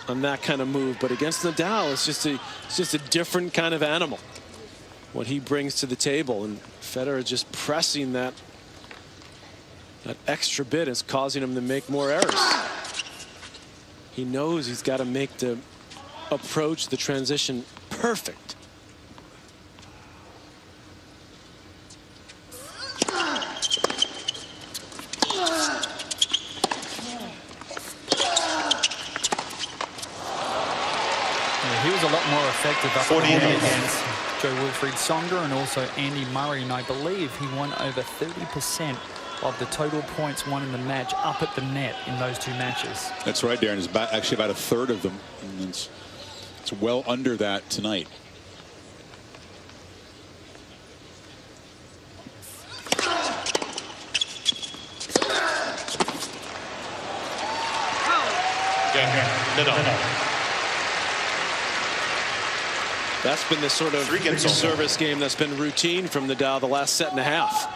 Speaker 4: on that kind of move, but against Nadal, it's just a different kind of animal. What he brings to the table, and Federer just pressing that extra bit is causing him to make more errors. He knows he's got to make the approach, the transition perfect.
Speaker 5: Yeah, he was a lot more effective up against Joe Wilfried Songa and also Andy Murray, and I believe he won over 30% of the total points won in the match up at the net in those two matches.
Speaker 3: That's right, Darren. It's actually about a third of them, and it's well under that tonight.
Speaker 1: Nadal.
Speaker 4: That's been the sort of service game that's been routine from Nadal the last set and a half.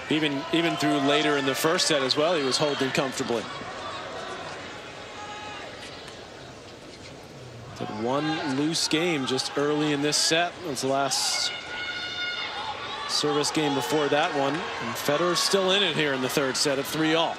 Speaker 4: Even through later in the first set as well, he was holding comfortably. But one loose game just early in this set. It was the last service game before that one. And Federer's still in it here in the third set at 3-all.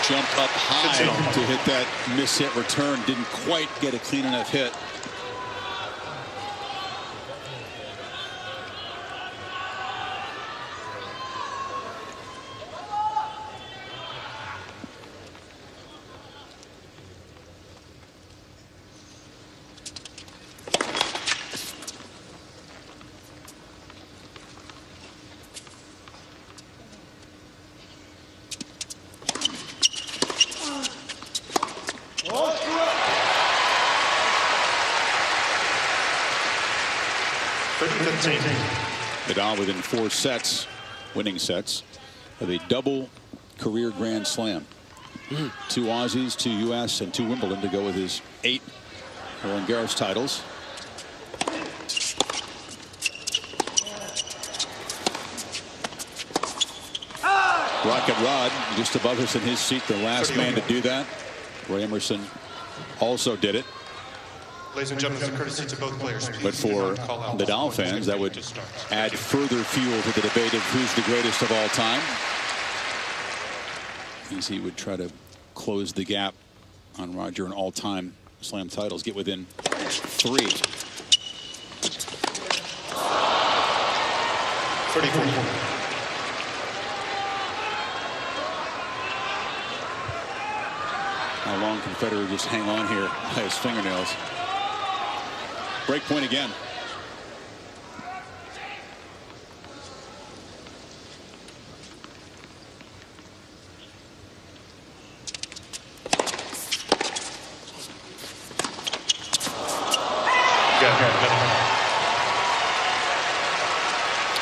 Speaker 3: Jumped up high to hit that miss-hit return. Didn't quite get a clean enough hit. Nadal within 4 sets, winning sets, of a double career Grand Slam. 2 Aussies, 2 U.S., and 2 Wimbledon to go with his 8 Roland Garros titles. Rocket Rod just above us in his seat, the last man to do that. Roy Emerson also did it.
Speaker 1: Ladies and gentlemen, it's a courtesy to both players.
Speaker 3: But for Nadal fans, that would add further fuel to the debate of who's the greatest of all time, as he would try to close the gap on Roger in all-time Slam titles, get within 3.
Speaker 1: 34.
Speaker 3: How long can Federer just hang on here by his fingernails? Break point again.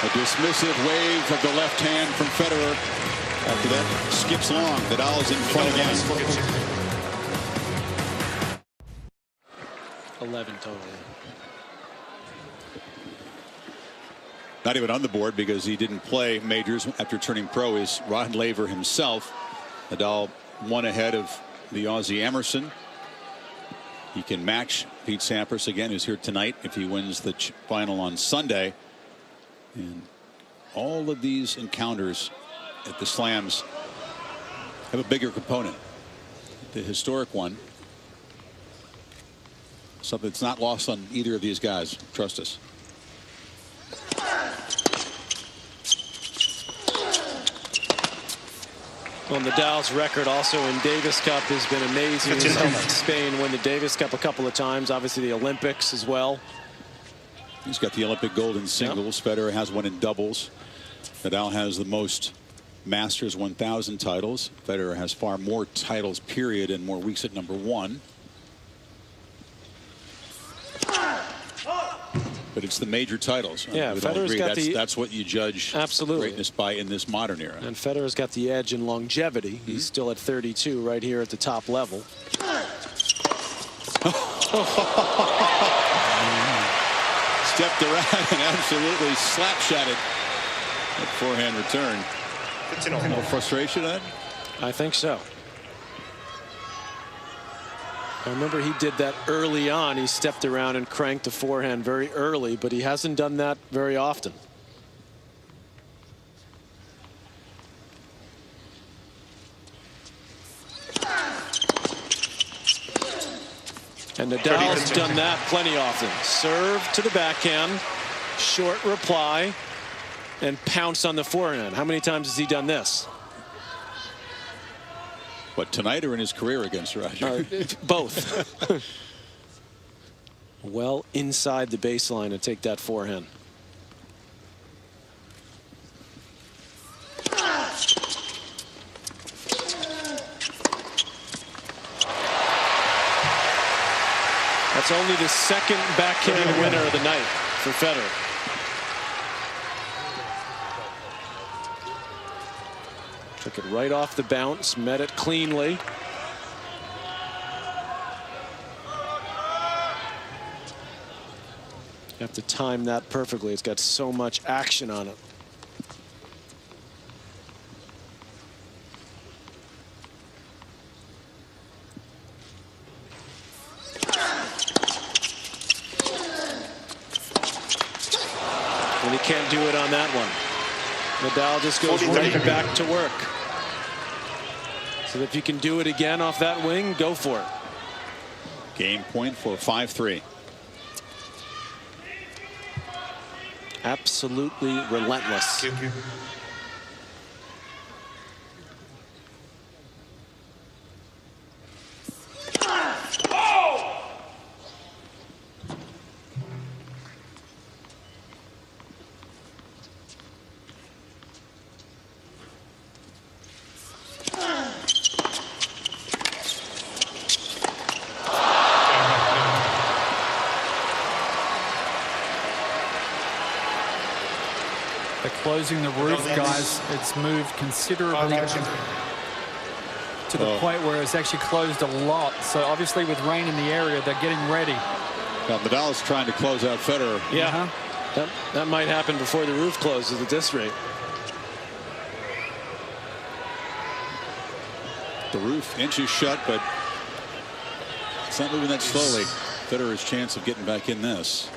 Speaker 3: A dismissive wave of the left hand from Federer. After that, skips long. Nadal is in front again.
Speaker 4: 11 total.
Speaker 3: Not even on the board because he didn't play majors after turning pro is Rod Laver himself. Nadal 1 ahead of the Aussie Emerson. He can match Pete Sampras again, who's here tonight, if he wins the final on Sunday. And all of these encounters at the Slams have a bigger component. the historic one. Something that's not lost on either of these guys. Trust us.
Speaker 4: Well, Nadal's record also in Davis Cup has been amazing. He's helped Spain win the Davis Cup a couple of times. Obviously the Olympics as well.
Speaker 3: He's got the Olympic gold in singles. Yep. Federer has one in doubles. Nadal has the most Masters 1000 titles. Federer has far more titles, period, and more weeks at #1. But it's the major titles.
Speaker 4: Yeah, Federer's got
Speaker 3: that's what you judge greatness by in this modern era.
Speaker 4: And Federer's got the edge in longevity. He's still at 32 right here at the top level.
Speaker 3: Stepped around and absolutely slap-shotted that forehand return. More frustration, Ed?
Speaker 4: I think so. I remember he did that early on. He stepped around and cranked the forehand very early, but he hasn't done that very often. And Nadal's done that plenty often. Serve to the backhand, short reply, and pounce on the forehand. How many times has he done this?
Speaker 3: What, tonight or in his career against Roger?
Speaker 4: Both. Well inside the baseline to take that forehand. That's only the second backhand winner of the night for Federer. Took it right off the bounce, met it cleanly. You have to time that perfectly. It's got so much action on it. And he can't do it on that one. Nadal just goes right back to work. So if you can do it again off that wing, go for it.
Speaker 3: Game point for 5-3.
Speaker 4: Absolutely relentless.
Speaker 5: Closing the roof, guys. It's moved considerably to the point where it's actually closed a lot. So obviously with rain in the area, they're getting ready.
Speaker 3: Well, Nadal is trying to close out Federer.
Speaker 4: Yeah, that might happen before the roof closes at this rate.
Speaker 3: The roof inches shut, but it's not moving that slowly. Federer's chance of getting back in this.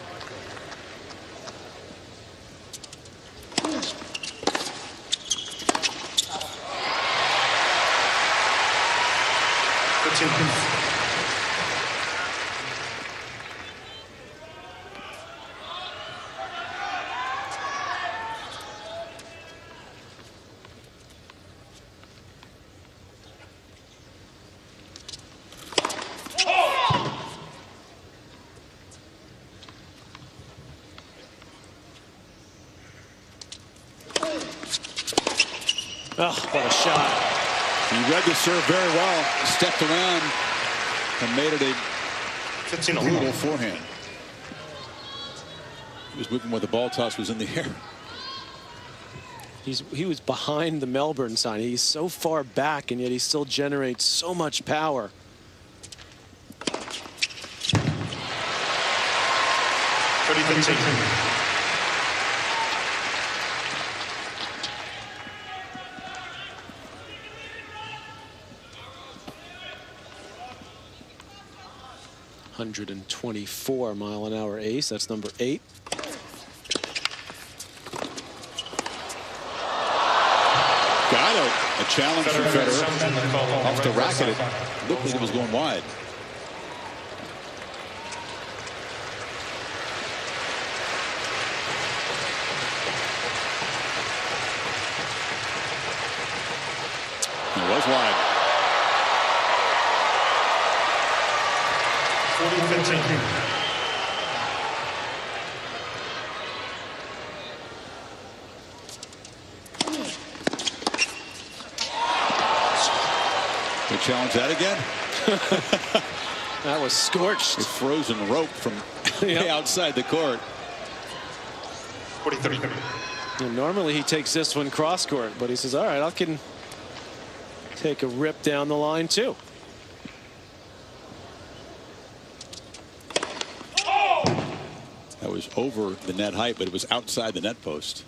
Speaker 4: Oh, what a shot.
Speaker 3: He read the serve very well, stepped around and made it a brutal forehand. He was moving where the ball toss was in the air.
Speaker 4: He was behind the Melbourne sign. He's so far back, and yet he still generates so much power. $124-mile-an-hour ace. That's number 8. Got it.
Speaker 3: A challenge for Federer. Off the racket, it looked like it was going wide. It was wide.
Speaker 1: 40-15.
Speaker 3: They challenge that again.
Speaker 4: That was scorched.
Speaker 3: A frozen rope from way outside the court.
Speaker 1: 40-30.
Speaker 4: And normally he takes this one cross court, but he says, all right, I can take a rip down the line too.
Speaker 3: That was over the net height, but it was outside the net post.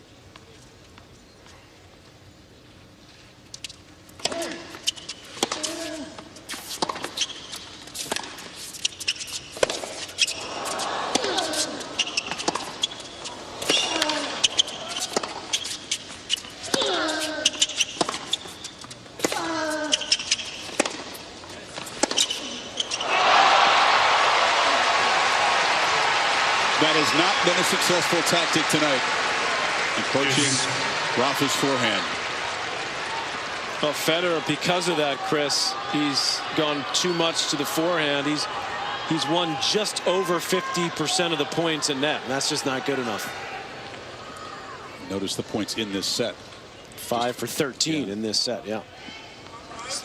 Speaker 3: That has not been a successful tactic tonight. Approaching Rafa's forehand.
Speaker 4: Well, Federer, because of that, Chris, he's gone too much to the forehand. He's won just over 50% of the points in net, and that's just not good enough.
Speaker 3: Notice the points in this set.
Speaker 4: 5 for 13 in this set, yeah. It's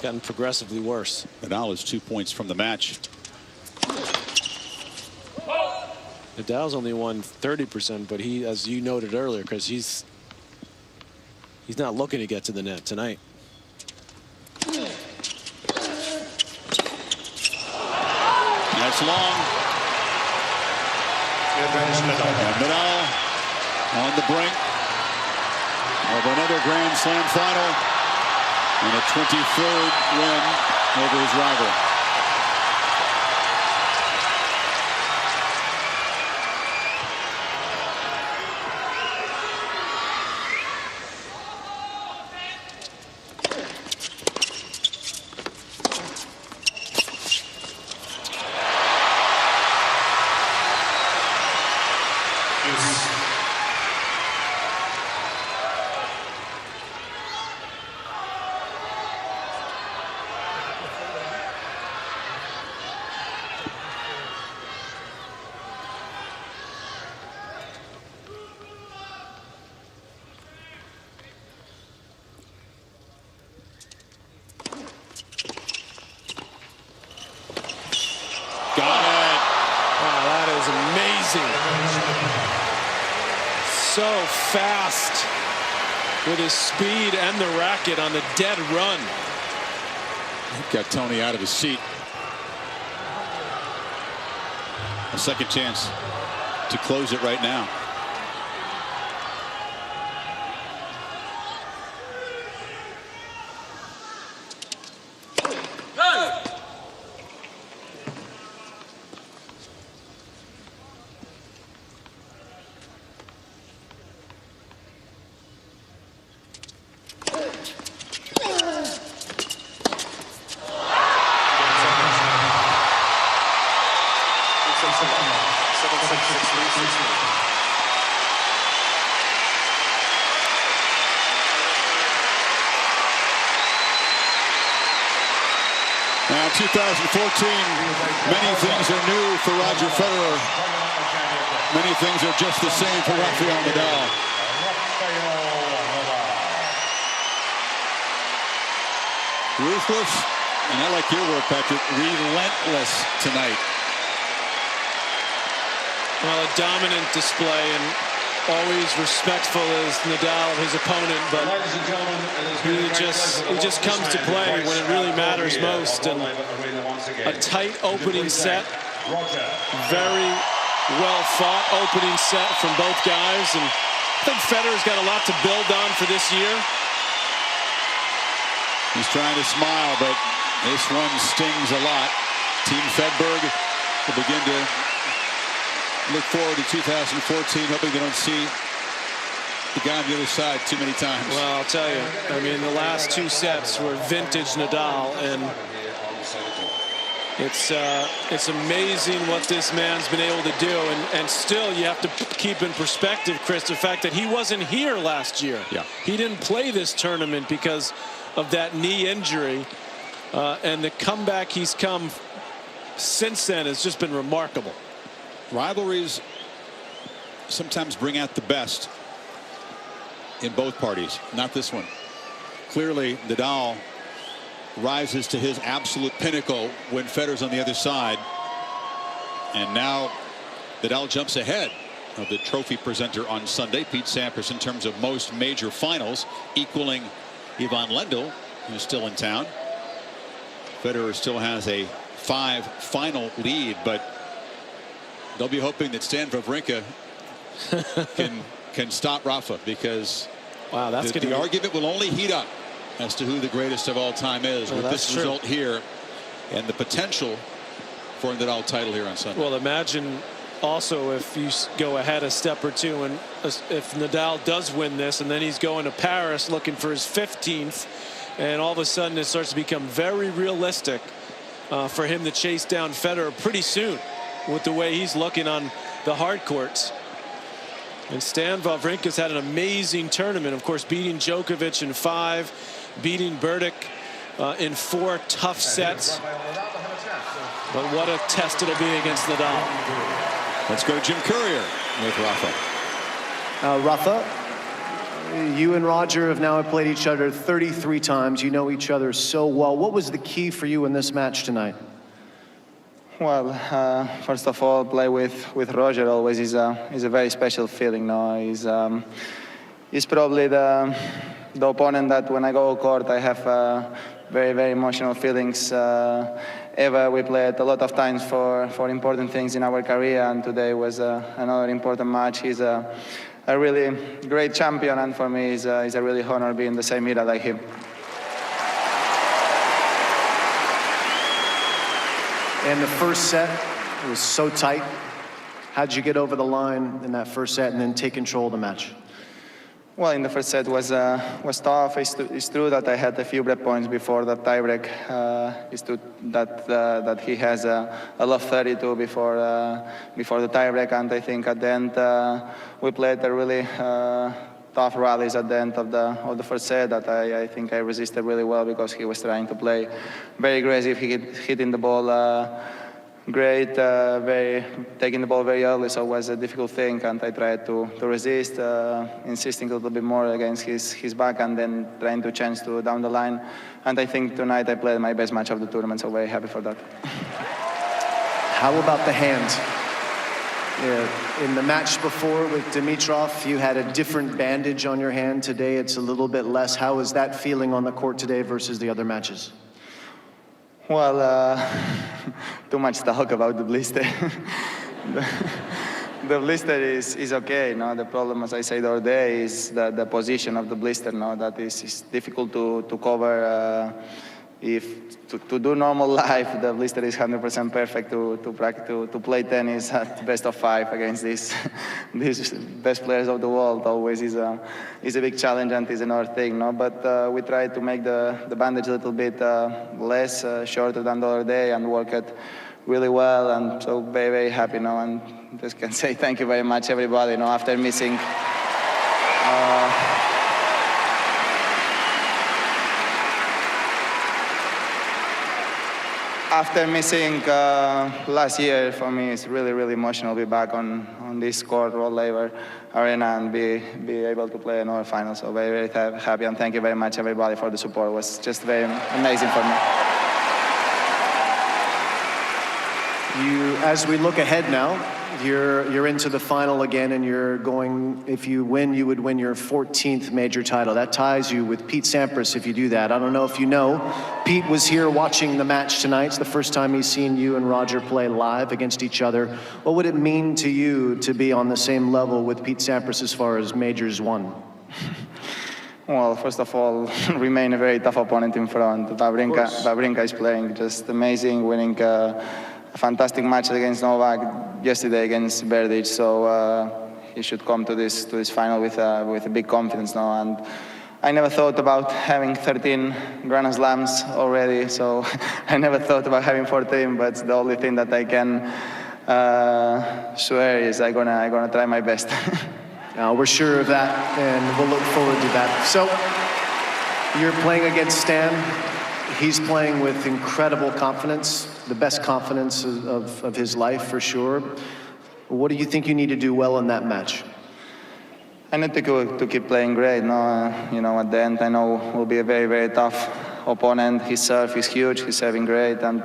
Speaker 4: gotten progressively worse.
Speaker 3: Nadal is 2 points from the match.
Speaker 4: Nadal's only won 30%, but he, as you noted earlier, Chris, he's not looking to get to the net tonight.
Speaker 3: That's long. And Nadal on the brink of another Grand Slam final and a 23rd win over his rival.
Speaker 4: So fast with his speed and the racket on the dead run.
Speaker 3: Got Tony out of his seat. A second chance to close it right now. Now 2014, many things are new for Roger Federer. Many things are just the same for Rafael Nadal. Ruthless, and I like your word, Patrick, relentless tonight.
Speaker 4: Well, a dominant display and always respectful as Nadal of his opponent, but he just comes to play when it really matters most. And a tight opening set, very well fought opening set from both guys, and I think Federer's got a lot to build on for this year.
Speaker 3: He's trying to smile, but this one stings a lot. Team Fedberg will begin to look forward to 2014, hoping they don't see the guy on the other side too many times.
Speaker 4: Well, I'll tell you, I mean, the last 2 sets were vintage Nadal, and it's amazing what this man's been able to do, and still you have to keep in perspective, Chris, the fact that he wasn't here last year.
Speaker 3: Yeah.
Speaker 4: He didn't play this tournament because of that knee injury, and the comeback he's come since then has just been remarkable.
Speaker 3: Rivalries sometimes bring out the best in both parties, not this one. Clearly, Nadal rises to his absolute pinnacle when Federer's on the other side. And now Nadal jumps ahead of the trophy presenter on Sunday, Pete Sampras, in terms of most major finals, equaling Ivan Lendl, who's still in town. Federer still has a 5-final lead, but they'll be hoping that Stan Wawrinka can stop Rafa, because
Speaker 4: wow, that's
Speaker 3: the argument will only heat up as to who the greatest of all time is with this result here and the potential for a Nadal title here on Sunday.
Speaker 4: Well, imagine also if you go ahead a step or two, and if Nadal does win this, and then he's going to Paris looking for his 15th, and all of a sudden it starts to become very realistic for him to chase down Federer pretty soon with the way he's looking on the hard courts. And Stan Wawrinka's had an amazing tournament, of course, beating Djokovic in 5, beating Berdych in 4 tough sets. But what a test it'll be against Nadal.
Speaker 3: Let's go to Jim Courier with Rafa.
Speaker 12: Rafa, you and Roger have now played each other 33 times. You know each other so well. What was the key for you in this match tonight?
Speaker 8: Well, first of all, play with Roger always is a very special feeling. No, he's probably the opponent that when I go court I have very, very emotional feelings. We played a lot of times for important things in our career, and today was another important match. He's a really great champion, and for me, it's a really honor being in the same era like him.
Speaker 12: And the first set, it was so tight. How'd you get over the line in that first set and then take control of the match?
Speaker 8: Well, in the first set was tough. It's true that I had a few break points before that tiebreak. It's true that he has a love 32 before the tiebreak, and I think at the end we played a really tough rallies at the end of the first set that I think I resisted really well, because he was trying to play very aggressive. He hitting the ball great, taking the ball very early, so it was a difficult thing, and I tried to resist, insisting a little bit more against his back, and then trying to change to down the line. And I think tonight I played my best match of the tournament, so very happy for that.
Speaker 12: How about the hand? In the match before with Dimitrov, you had a different bandage on your hand. Today it's a little bit less. How is that feeling on the court today versus the other matches?
Speaker 8: Well, too much talk about the blister. The blister is okay. No, the problem, as I said the other day, is the position of the blister. No, that is difficult to cover. To do normal life, the blister is 100% perfect to play tennis at best of 5 against these best players of the world. Always is a big challenge, and is another thing. No, but we try to make the bandage a little bit less, shorter than the other day, and work it really well. And so very, very happy now, and just can say thank you very much, everybody. You know, after missing. After missing last year, for me, it's really, really emotional to be back on this court, Rod Laver Arena, and be able to play another final. So very, very happy, and thank you very much, everybody, for the support. It was just very amazing for me.
Speaker 12: As we look ahead now, you're into the final again, and you're going, if you win, you would win your 14th major title. That ties you with Pete Sampras if you do that. I don't know if you know, Pete was here watching the match tonight. It's the first time he's seen you and Roger play live against each other. What would it mean to you to be on the same level with Pete Sampras as far as majors won?
Speaker 8: Well, first of all, remain a very tough opponent in front. Wawrinka is playing just amazing, winning a fantastic match against Novak, yesterday against Berdych. So he should come to this final with a big confidence now. And I never thought about having 13 Grand Slams already, so I never thought about having 14. But the only thing that I can swear is I'm gonna try my best.
Speaker 12: We're sure of that, and we'll look forward to that. So you're playing against Stan. He's playing with incredible confidence, the best confidence of his life for sure. What do you think you need to do well in that match?
Speaker 8: I need to keep playing great. No, you know, at the end, I know will be a very, very tough opponent. His serve is huge. He's serving great, and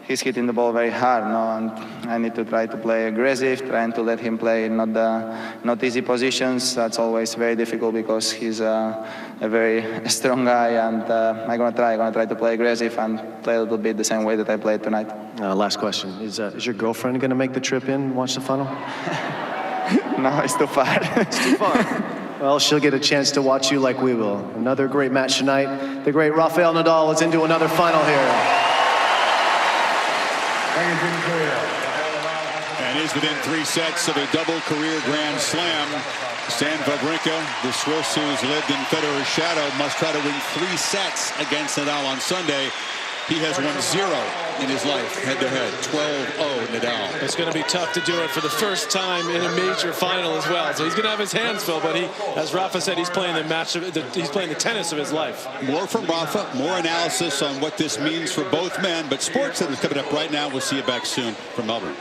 Speaker 8: he's hitting the ball very hard. No, and I need to try to play aggressive, trying to let him play not easy positions. That's always very difficult because he's a very strong guy, and I'm gonna try to play aggressive and play a little bit the same way that I played tonight.
Speaker 12: Last question: Is your girlfriend gonna make the trip in and watch the final?
Speaker 8: No, it's too far.
Speaker 12: It's too far. Well, she'll get a chance to watch you like we will. Another great match tonight. The great Rafael Nadal is into another final here.
Speaker 3: And is within 3 sets of a double career Grand Slam. Stan Wawrinka, the Swiss who's lived in Federer's shadow, must try to win 3 sets against Nadal on Sunday. He has won 0 in his life, head-to-head, 12-0 Nadal.
Speaker 4: It's going to be tough to do it for the first time in a major final as well. So he's going to have his hands full, but as Rafa said, he's playing he's playing the tennis of his life.
Speaker 3: More from Rafa, more analysis on what this means for both men. But sports that is coming up right now. We'll see you back soon from Melbourne.